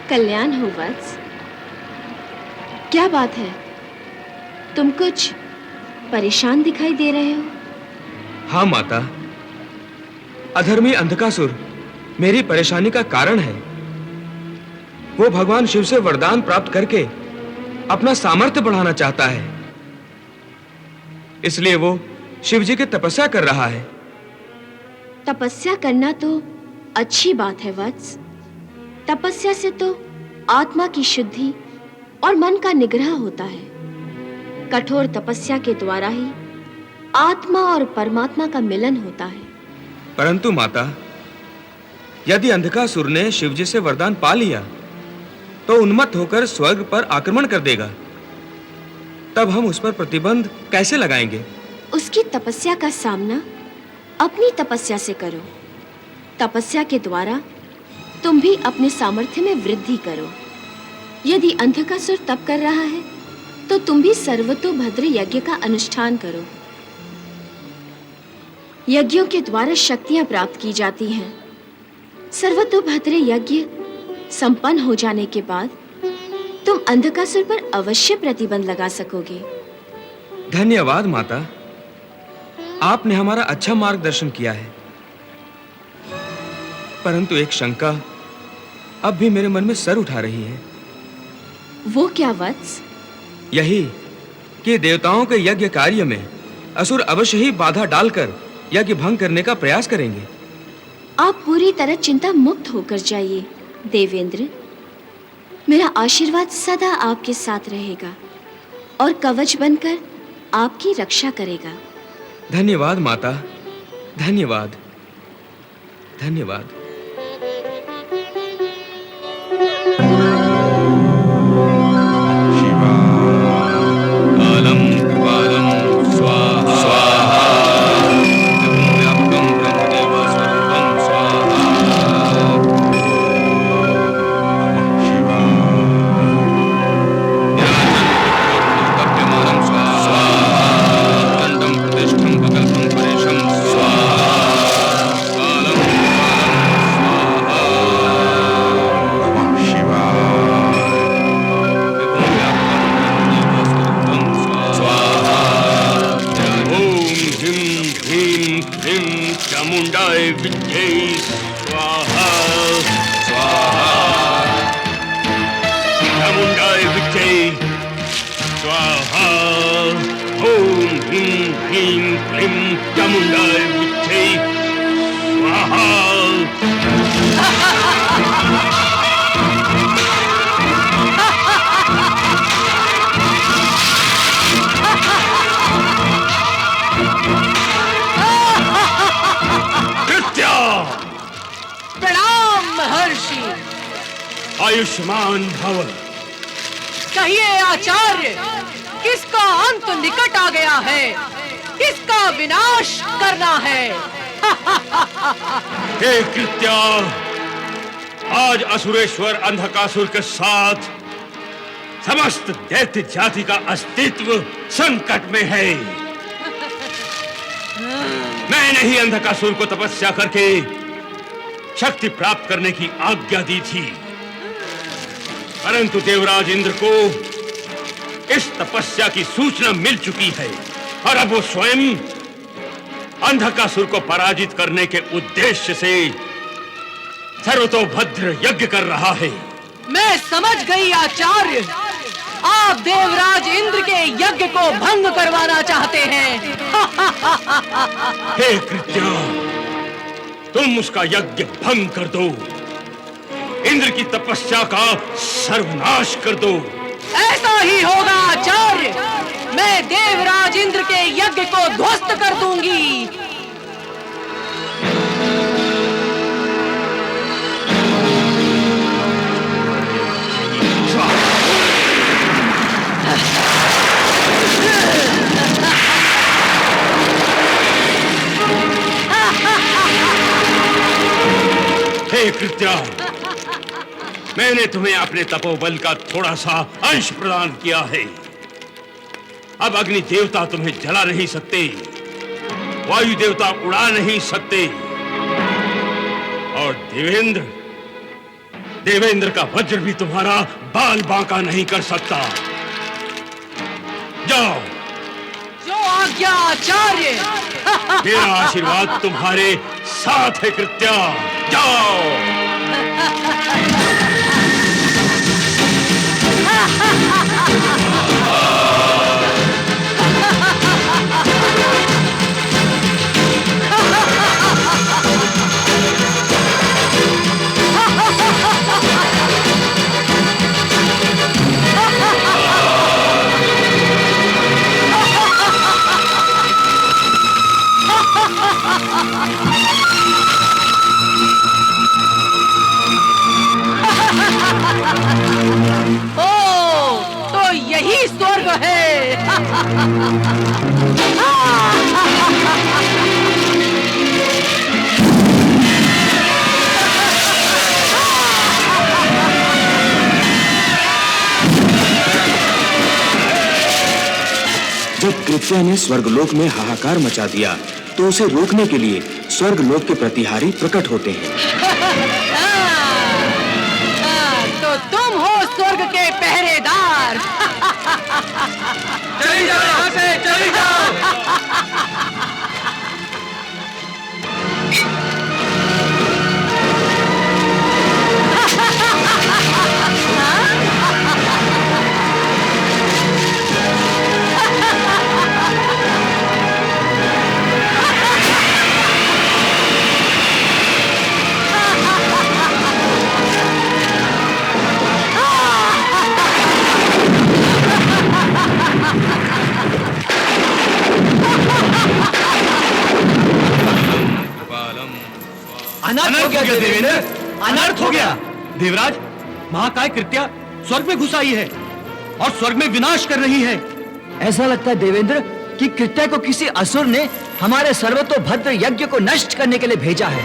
कल्याण हो वत्स। क्या बात है, तुम कुछ परेशान दिखाई दे रहे हो? हाँ माता, अधर्मी अंधकासुर मेरी परेशानी का कारण है। वो भगवान शिव से वरदान प्राप्त करके अपना सामर्थ्य बढ़ाना चाहता है, इसलिए वो शिव जी की तपस्या कर रहा है। तपस्या करना तो अच्छी बात है वत्स। तपस्या से तो आत्मा की शुद्धि और मन का निग्रह होता है। कठोर तपस्या के द्वारा ही आत्मा और परमात्मा का मिलन होता है। परंतु माता, यदि अंधकासुर ने शिव जी से वरदान पा लिया तो उन्मत्त होकर स्वर्ग पर आक्रमण कर देगा। तब हम उस पर प्रतिबंध कैसे लगाएंगे? उसकी तपस्या का सामना अपनी तपस्या से करो। तपस्या के द्वारा तुम भी अपने सामर्थ्य में वृद्धि करो। यदि अंधकासुर तप कर रहा है तो तुम भी सर्वतोभद्र यज्ञ का अनुष्ठान करो। यज्ञों के द्वारा शक्तियां प्राप्त की जाती हैं। सर्वतोभद्र यज्ञ संपन्न हो जाने के बाद तुम अंधकासुर पर अवश्य प्रतिबंध लगा सकोगे। धन्यवाद माता, आपने हमारा अच्छा मार्गदर्शन किया है। परंतु एक शंका अब भी मेरे मन में सर उठा रही है। वो क्या वत्स? यही कि देवताओं के यज्ञ कार्य में असुर अवश्य ही बाधा डालकर यज्ञ भंग करने का प्रयास करेंगे। आप पूरी तरह चिंता मुक्त होकर जाइए देवेंद्र। मेरा आशीर्वाद सदा आपके साथ रहेगा और कवच बनकर आपकी रक्षा करेगा। धन्यवाद माता, धन्यवाद, धन्यवाद। कालं कृपालं स्वाहा स्वाहा व्याप्तं ब्रह्मदेव स्वरूपं स्वाहा तप्यमानं स्वाहा दण्डं प्रतिष्ठं प्रकल्पं परेशं स्वाहा कालं चामुंडाय विद्ये स्वाहा स्वाहा चामुंडाय विद्ये स्वाहा ओम ह्रीं ह्रीं क्लीं चामुंडाय विद्ये स्वाहा प्रणाम महर्षि। आयुष्मान भव। कहिए आचार्य, किसका अंत निकट आ गया है? किसका विनाश करना है? हे कृत्या, आज असुरेश्वर अंधकासुर के साथ समस्त दैत्य जाति का अस्तित्व संकट में है। मैंने ही अंधकासुर को तपस्या करके शक्ति प्राप्त करने की आज्ञा दी थी, परंतु देवराज इंद्र को इस तपस्या की सूचना मिल चुकी है और अब वो स्वयं अंधकासुर को पराजित करने के उद्देश्य से सर्वतोभद्र यज्ञ कर रहा है। मैं समझ गई आचार्य, आप देवराज इंद्र के यज्ञ को भंग करवाना चाहते हैं। हे कृत्या, तुम उसका यज्ञ भंग कर दो, इंद्र की तपस्या का सर्वनाश कर दो। ऐसा ही होगा आचार्य, मैं देवराज इंद्र के यज्ञ को ध्वस्त कर दूंगी। हे कृत्या, मैंने तुम्हें अपने तपोबल का थोड़ा सा अंश प्रदान किया है। अब अग्नि देवता तुम्हें जला नहीं सकते, वायु देवता उड़ा नहीं सकते, और देवेंद्र का वज्र भी तुम्हारा बाल बांका नहीं कर सकता। जाओ। जो आज्ञा आचार्य। मेरा आशीर्वाद तुम्हारे साथ है कृत्या, जाओ। ओ, तो यही स्वर्ग है। जब कृत्या ने स्वर्गलोक में हाहाकार मचा दिया तो उसे रोकने के लिए स्वर्गलोक के प्रतिहारी प्रकट होते हैं। तो तुम हो स्वर्ग के पहरेदार। चली जाओ यहाँ से, चली जाओ। अनर्थ हो गया देवेंद्र, अनर्थ हो गया। देवराज, महाकाय कृत्या स्वर्ग में घुस आई है और स्वर्ग में विनाश कर रही है। ऐसा लगता है देवेंद्र कि कृत्या को किसी असुर ने हमारे सर्वतोभद्र यज्ञ को नष्ट करने के लिए भेजा है।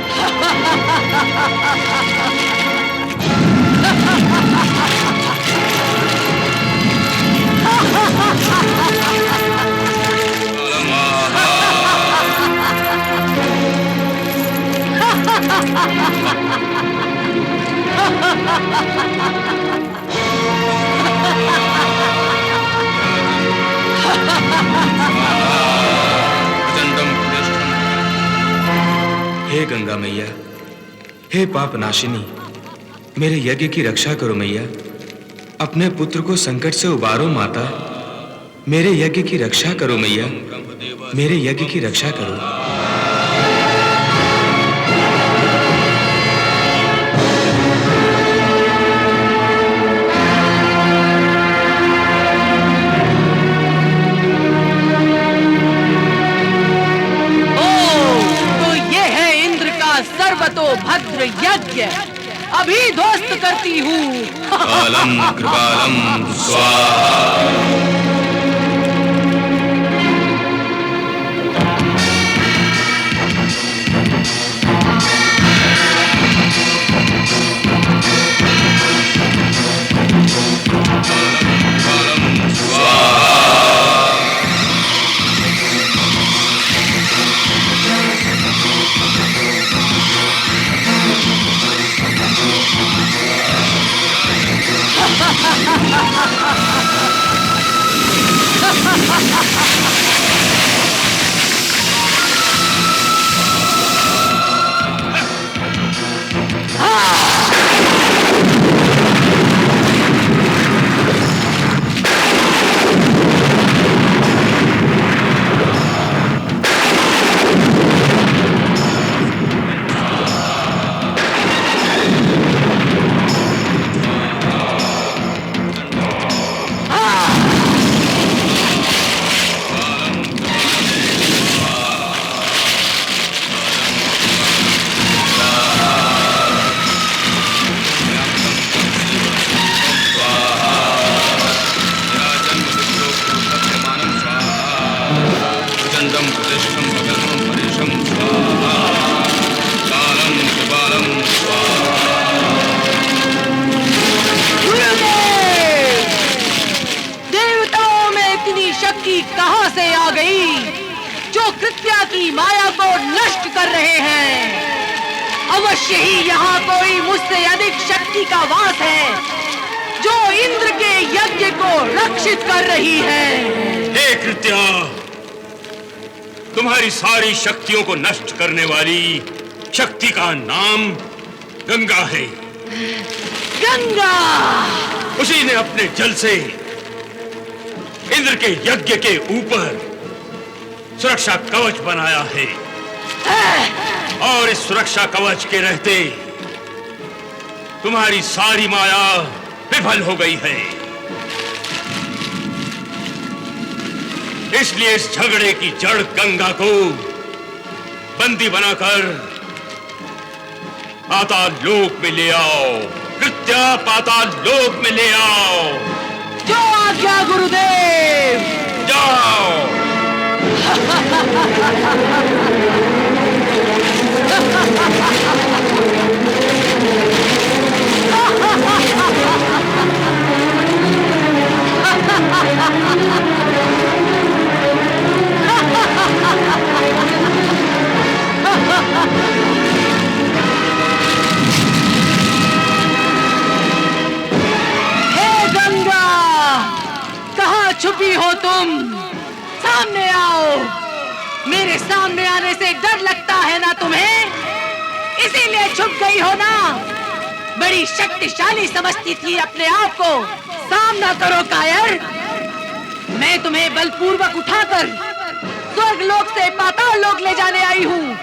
हे गंगा मैया, हे पाप नाशिनी, मेरे यज्ञ की रक्षा करो मैया। अपने पुत्र को संकट से उबारो माता। मेरे यज्ञ की रक्षा करो मैया, मेरे यज्ञ की रक्षा करो। सर्वतोभद्र यज्ञ अभी ध्वस्त करती हूँ। कालम कृपालम स्वाहा। कहां से आ गई जो कृत्या की माया को नष्ट कर रहे हैं? अवश्य ही यहाँ कोई मुझसे अधिक शक्ति का वास है जो इंद्र के यज्ञ को रक्षित कर रही है। हे कृत्या, तुम्हारी सारी शक्तियों को नष्ट करने वाली शक्ति का नाम गंगा है। गंगा! उसी ने अपने जल से इंद्र के यज्ञ के ऊपर सुरक्षा कवच बनाया है और इस सुरक्षा कवच के रहते तुम्हारी सारी माया विफल हो गई है। इसलिए इस झगड़े की जड़ गंगा को बंदी बनाकर पाताल लोक में ले आओ। कृत्या, पाताल लोक में ले आओ। जो आज्ञा गुरुदेव। जाओ। छुपी हो तुम? सामने आओ। मेरे सामने आने से डर लगता है ना तुम्हें, इसीलिए छुप गई हो ना। बड़ी शक्तिशाली समझती थी अपने आप को। सामना करो कायर। मैं तुम्हें बलपूर्वक उठाकर स्वर्ग लोक से पाताल लोक ले जाने आई हूँ।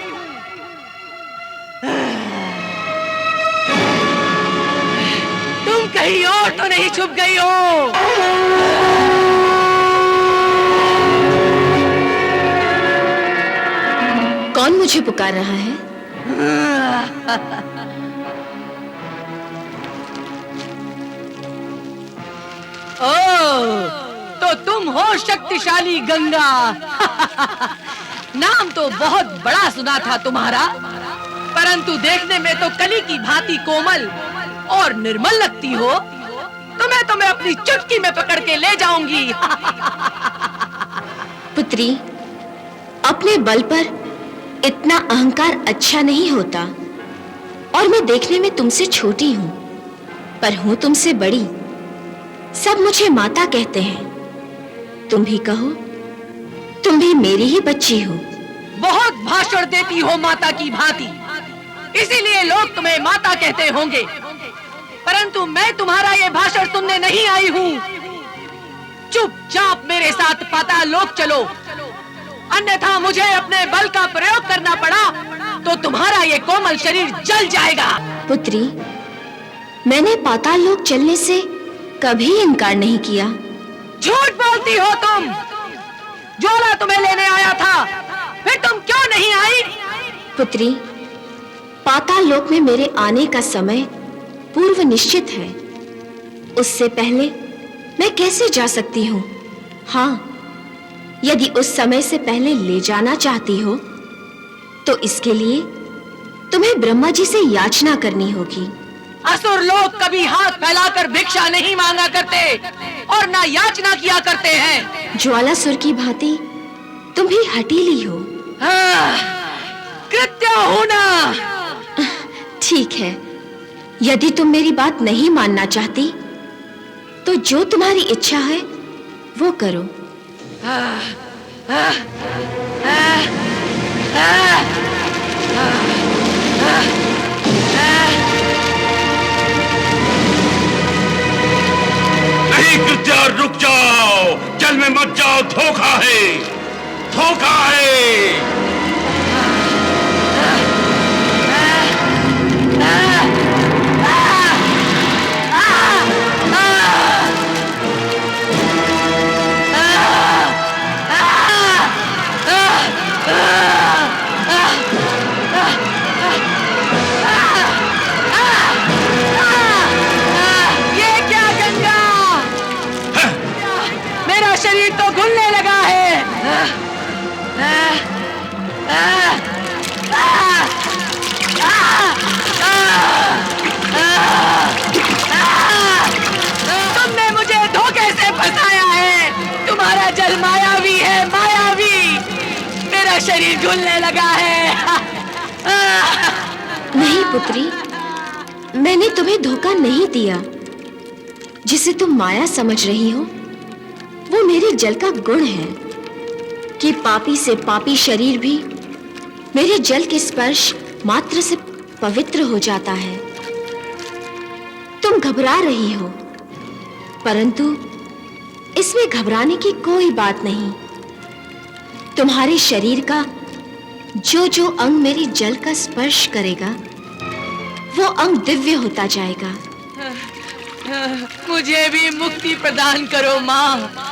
तुम कहीं और तो नहीं छुप गई हो? कौन मुझे पुकार रहा है? ओह, तो तुम हो शक्तिशाली गंगा। नाम तो बहुत बड़ा सुना था तुम्हारा, परंतु देखने में तो कली की भांति कोमल और निर्मल लगती हो। तुम्हें अपनी चुटकी में पकड़ के ले जाऊंगी। पुत्री, अपने बल पर इतना अहंकार अच्छा नहीं होता। और मैं देखने में तुमसे छोटी हूँ, पर हूँ तुमसे बड़ी। सब मुझे माता कहते हैं। तुम भी कहो, तुम भी मेरी ही बच्ची हो। बहुत भाषण देती हो माता की भांति, इसीलिए लोग तुम्हें माता कहते होंगे। परंतु मैं तुम्हारा ये भाषण सुनने नहीं आई हूँ। चुपचाप मेरे साथ पाताल लोक चलो, अन्यथा मुझे अपने बल का प्रयोग करना पड़ा तो तुम्हारा ये कोमल शरीर जल जाएगा। पुत्री, मैंने पाताल लोक चलने से कभी इनकार नहीं किया। झूठ बोलती हो तुम। ज्वाला तुम्हें लेने आया था, फिर तुम क्यों नहीं आई? पुत्री, पाताल लोक में मेरे आने का समय पूर्व निश्चित है। उससे पहले मैं कैसे जा सकती हूँ? हाँ, यदि उस समय से पहले ले जाना चाहती हो तो इसके लिए तुम्हें ब्रह्मा जी से याचना करनी होगी। असुर लोग कभी हाथ फैलाकर भिक्षा नहीं मांगा करते और ना याचना किया करते हैं। ज्वालासुर की भांति तुम भी हठीली हो। कृत्य हो ना। ठीक है, यदि तुम मेरी बात नहीं मानना चाहती तो जो तुम्हारी इच्छा है वो करो। नहीं कृत्या, रुक जाओ। जल में मत जाओ, धोखा है, धोखा है। शरीर तो घुलने लगा है। तुमने मुझे धोखे से फंसाया है। तुम्हारा जल मायावी है, मायावी। मेरा शरीर घुलने लगा है। नहीं पुत्री, मैंने तुम्हें धोखा नहीं दिया। जिसे तुम माया समझ रही हो वो मेरे जल का गुण है कि पापी से पापी शरीर भी मेरे जल के स्पर्श मात्र से पवित्र हो जाता है। तुम घबरा रही हो, परंतु इसमें घबराने की कोई बात नहीं। तुम्हारे शरीर का जो जो अंग मेरे जल का स्पर्श करेगा वो अंग दिव्य होता जाएगा। मुझे भी मुक्ति प्रदान करो माँ।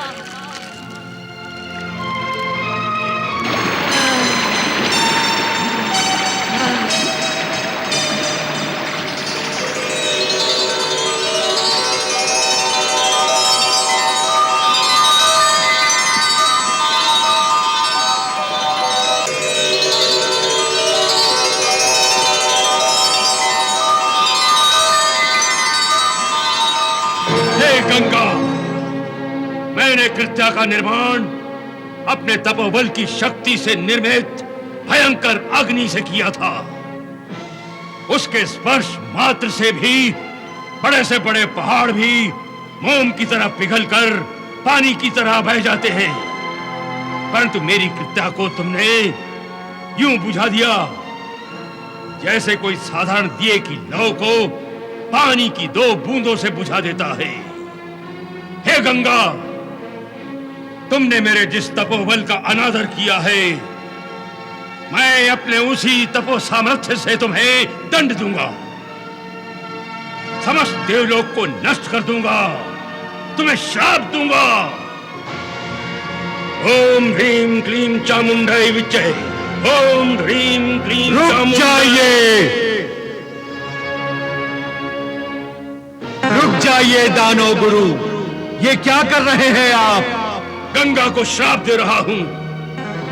गंगा, मैंने कृत्या का निर्माण अपने तपोबल की शक्ति से निर्मित भयंकर अग्नि से किया था। उसके स्पर्श मात्र से भी बड़े से बड़े पहाड़ भी मोम की तरह पिघलकर पानी की तरह बह जाते हैं, परंतु मेरी कृत्या को तुमने यूं बुझा दिया जैसे कोई साधारण दिए की लौ को पानी की 2 बूंदों से बुझा देता है। हे गंगा, तुमने मेरे जिस तपोबल का अनादर किया है, मैं अपने उसी तपो सामर्थ्य से तुम्हें दंड दूंगा, समस्त देवलोक को नष्ट कर दूंगा, तुम्हें श्राप दूंगा। ओम ह्रीम क्लीम चामुंडाय विच्चे। ओम ह्रीम क्लीम चामुंडाय। रुक जाइए दानव गुरु, ये क्या कर रहे हैं आप? गंगा को श्राप दे रहा हूं।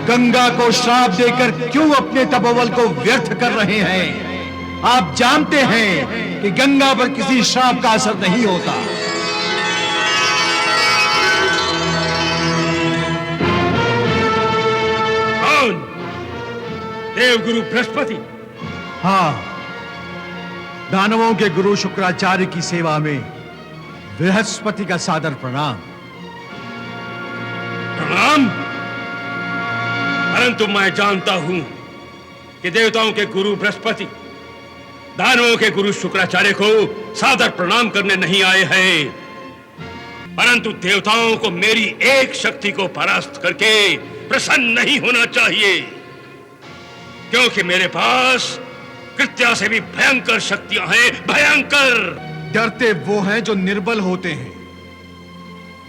गंगा को श्राप देकर क्यों अपने तपोबल को व्यर्थ कर रहे हैं? आप जानते हैं कि गंगा पर किसी श्राप का असर नहीं होता। कौन? देवगुरु बृहस्पति? हाँ, दानवों के गुरु शुक्राचार्य की सेवा में बृहस्पति का सादर प्रणाम। प्रणाम? परंतु मैं जानता हूं कि देवताओं के गुरु बृहस्पति दानवों के गुरु शुक्राचार्य को सादर प्रणाम करने नहीं आए हैं, परंतु देवताओं को मेरी एक शक्ति को परास्त करके प्रसन्न नहीं होना चाहिए, क्योंकि मेरे पास कृत्या से भी भयंकर शक्तियां हैं, भयंकर। डरते वो हैं जो निर्बल होते हैं।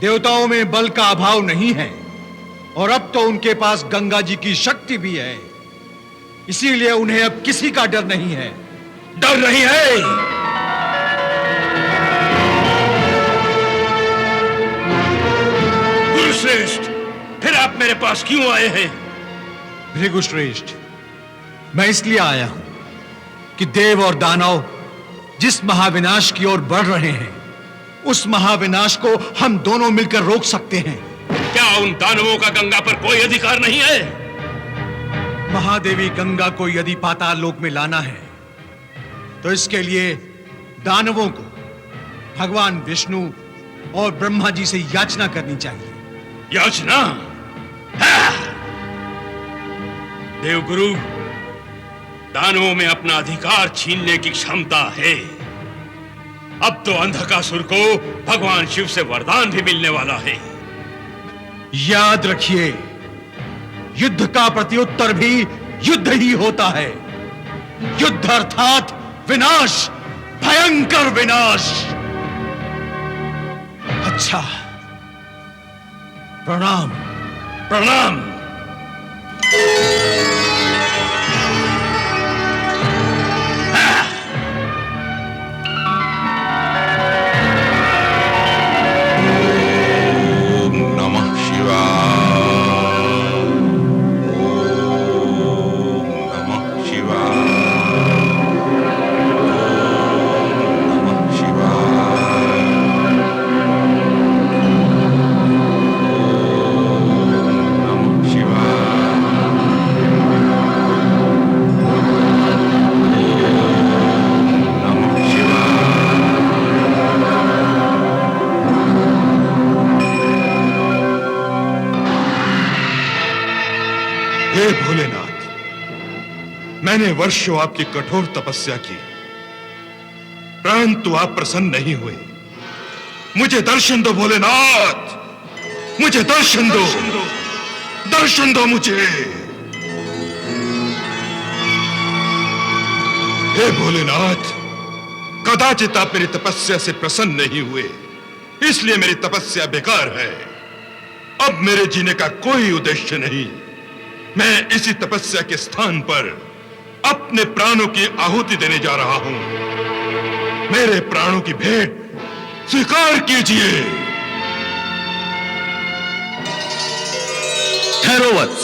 देवताओं में बल का अभाव नहीं है, और अब तो उनके पास गंगा जी की शक्ति भी है, इसीलिए उन्हें अब किसी का डर नहीं है। डर नहीं है? गुरुश्रेष्ठ, फिर आप मेरे पास क्यों आए हैं? भृगुश्रेष्ठ, मैं इसलिए आया हूं कि देव और दानव जिस महाविनाश की ओर बढ़ रहे हैं, उस महाविनाश को हम दोनों मिलकर रोक सकते हैं। क्या उन दानवों का गंगा पर कोई अधिकार नहीं है? महादेवी गंगा को यदि पाताल लोक में लाना है, तो इसके लिए दानवों को भगवान विष्णु और ब्रह्मा जी से याचना करनी चाहिए। याचना? देवगुरु, दानवों में अपना अधिकार छीनने की क्षमता है। अब तो अंधकासुर को भगवान शिव से वरदान भी मिलने वाला है। याद रखिए, युद्ध का प्रत्युत्तर भी युद्ध ही होता है। युद्ध अर्थात विनाश, भयंकर विनाश। अच्छा, प्रणाम। प्रणाम। हे भोलेनाथ, मैंने वर्षों आपकी कठोर तपस्या की, परंतु आप प्रसन्न नहीं हुए। मुझे दर्शन दो भोलेनाथ, मुझे दर्शन दो, दर्शन दो मुझे। हे भोलेनाथ, कदाचित आप मेरी तपस्या से प्रसन्न नहीं हुए, इसलिए मेरी तपस्या बेकार है। अब मेरे जीने का कोई उद्देश्य नहीं। मैं इसी तपस्या के स्थान पर अपने प्राणों की आहुति देने जा रहा हूं। मेरे प्राणों की भेंट स्वीकार कीजिए। ठहरो वत्स।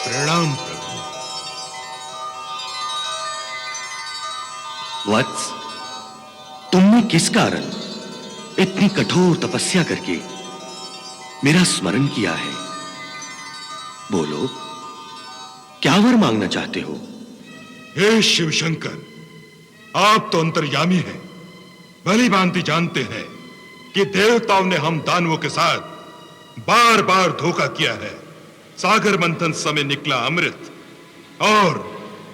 प्रणाम प्रभु। वत्स, तुमने किस कारण इतनी कठोर तपस्या करके मेरा स्मरण किया है? बोलो, क्या वर मांगना चाहते हो? हे शिव शंकर, आप तो अंतर्यामी हैं, भली भांति जानते हैं कि देवताओं ने हम दानवों के साथ बार बार धोखा किया है। सागर मंथन समय निकला अमृत और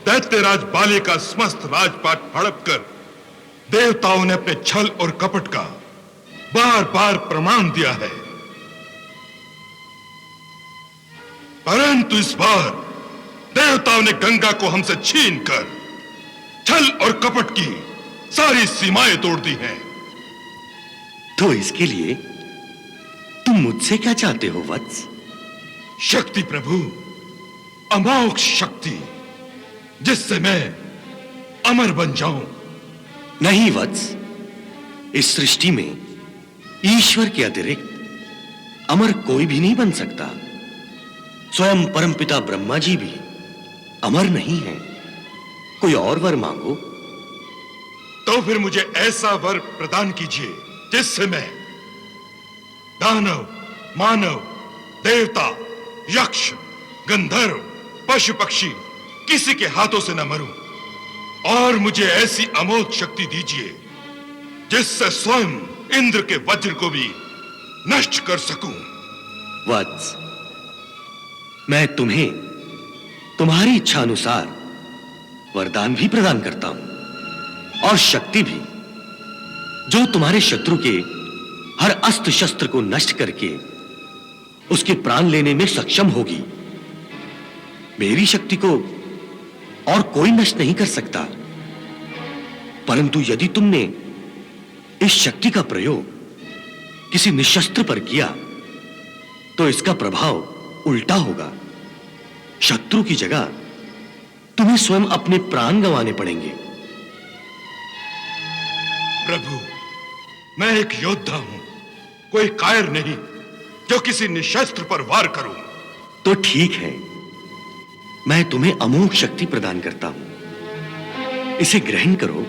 दैत्यराज बाली का समस्त राजपाट हड़प कर देवताओं ने अपने छल और कपट का बार बार प्रमाण दिया है। परंतु इस बार देवताओं ने गंगा को हमसे छीनकर छल और कपट की सारी सीमाएं तोड़ दी हैं। तो इसके लिए तुम मुझसे क्या चाहते हो वत्स? शक्ति प्रभु, अमोघ शक्ति, जिससे मैं अमर बन जाऊं। नहीं वत्स, इस सृष्टि में ईश्वर के अतिरिक्त अमर कोई भी नहीं बन सकता। स्वयं परमपिता ब्रह्मा जी भी अमर नहीं है। कोई और वर मांगो। तो फिर मुझे ऐसा वर प्रदान कीजिए जिससे मैं दानव, मानव, देवता, यक्ष, गंधर्व, पशु पक्षी किसी के हाथों से न मरूं। और मुझे ऐसी अमोघ शक्ति दीजिए जिससे स्वयं इंद्र के वज्र को भी नष्ट कर सकूं। वत्स, मैं तुम्हें तुम्हारी इच्छा अनुसार वरदान भी प्रदान करता हूं और शक्ति भी, जो तुम्हारे शत्रु के हर अस्त्र शस्त्र को नष्ट करके उसके प्राण लेने में सक्षम होगी। मेरी शक्ति को और कोई नष्ट नहीं कर सकता। परंतु यदि तुमने इस शक्ति का प्रयोग किसी निशस्त्र पर किया तो इसका प्रभाव उल्टा होगा। शत्रु की जगह तुम्हें स्वयं अपने प्राण गंवाने पड़ेंगे। प्रभु, मैं एक योद्धा हूं, कोई कायर नहीं जो किसी निशस्त्र पर वार करूं। तो ठीक है, मैं तुम्हें अमोघ शक्ति प्रदान करता हूं, इसे ग्रहण करो।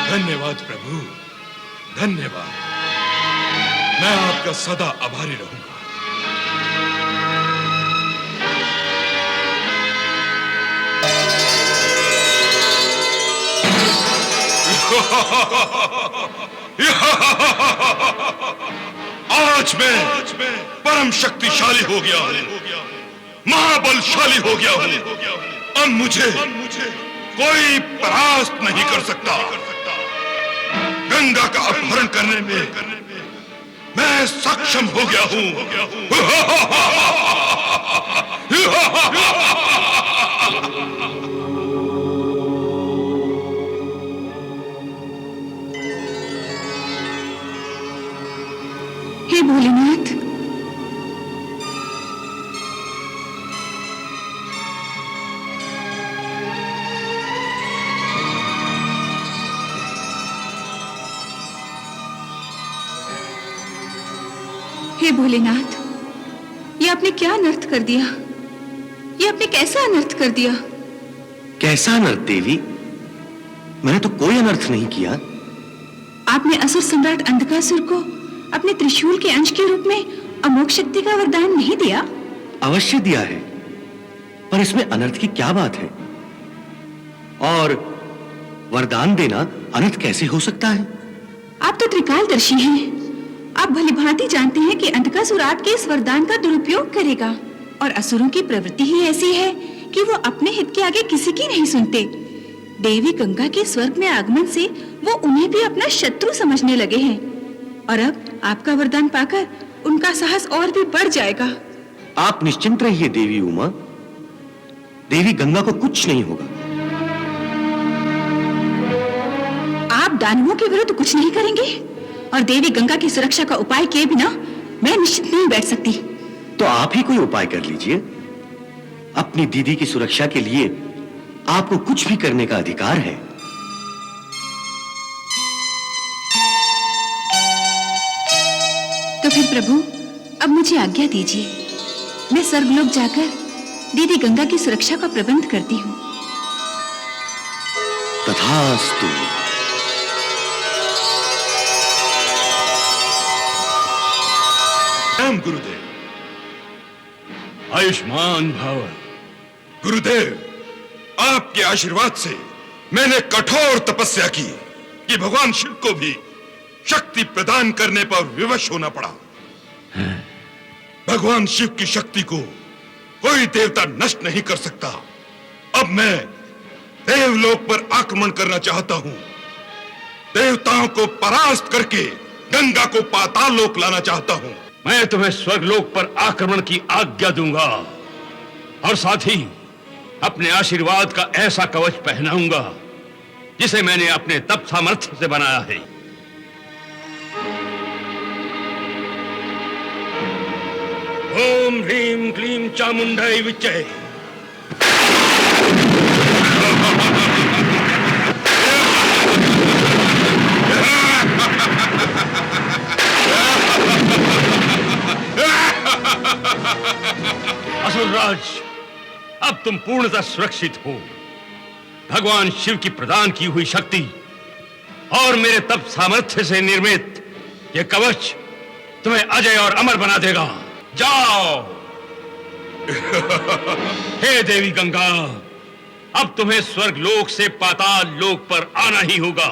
धन्यवाद प्रभु, धन्यवाद। मैं आपका सदा आभारी रहूंगा। आज मैं परम शक्तिशाली हो गया हूं, महाबलशाली हो गया हूं। अब मुझे कोई परास्त नहीं कर सकता। गंगा का अपहरण करने में मैं सक्षम हो गया हूं। हे भोलेनाथ, हे भोलेनाथ, ये आपने क्या अनर्थ कर दिया? ये आपने कैसा अनर्थ कर दिया? कैसा अनर्थ देवी? मैंने तो कोई अनर्थ नहीं किया। आपने असुर सम्राट अंधकासुर को अपने त्रिशूल के अंश के रूप में अमोघ शक्ति का वरदान नहीं दिया? अवश्य दिया है, पर इसमें अनर्थ की क्या बात है? और वरदान देना अनर्थ कैसे हो सकता है? आप तो त्रिकालदर्शी हैं। आप भलीभांति जानते हैं कि अंधकासुर आपके इस वरदान का दुरुपयोग करेगा, और असुरों की प्रवृत्ति ही ऐसी है कि वो अपने हित के आगे किसी की नहीं सुनते। देवी गंगा के स्वर्ग में आगमन से वो उन्हें भी अपना शत्रु समझने लगे हैं, और अब आपका वरदान पाकर उनका साहस और भी बढ़ जाएगा। आप निश्चिंत रहिए देवी उमा, देवी गंगा को कुछ नहीं होगा। आप दानवों के विरुद्ध कुछ नहीं करेंगे, और देवी गंगा की सुरक्षा का उपाय किए बिना मैं निश्चित नहीं बैठ सकती। तो आप ही कोई उपाय कर लीजिए। अपनी दीदी की सुरक्षा के लिए आपको कुछ भी करने का अधिकार है। तो फिर प्रभु, अब मुझे आज्ञा दीजिए। मैं स्वर्गलोक जाकर दीदी गंगा की सुरक्षा का प्रबंध करती हूँ। तथास्तु। राम गुरुदेव। आयुष्मान भव। गुरुदेव, आपके आशीर्वाद से मैंने कठोर तपस्या की कि भगवान शिव को भी शक्ति प्रदान करने पर विवश होना पड़ा। भगवान शिव की शक्ति को कोई देवता नष्ट नहीं कर सकता। अब मैं देवलोक पर आक्रमण करना चाहता हूं। देवताओं को परास्त करके गंगा को पाताल लोक लाना चाहता हूं। मैं तुम्हें स्वर्गलोक पर आक्रमण की आज्ञा दूंगा और साथ ही अपने आशीर्वाद का ऐसा कवच पहनाऊंगा जिसे मैंने अपने तप सामर्थ्य से बनाया है। ओम ह्रीं क्लीं चामुंडाय विच्चे। असुरराज, अब तुम पूर्णतः सुरक्षित हो। भगवान शिव की प्रदान की हुई शक्ति और मेरे तप सामर्थ्य से निर्मित यह कवच तुम्हें अजय और अमर बना देगा। जाओ। हे देवी गंगा, अब तुम्हें स्वर्गलोक से पाताल लोक पर आना ही होगा।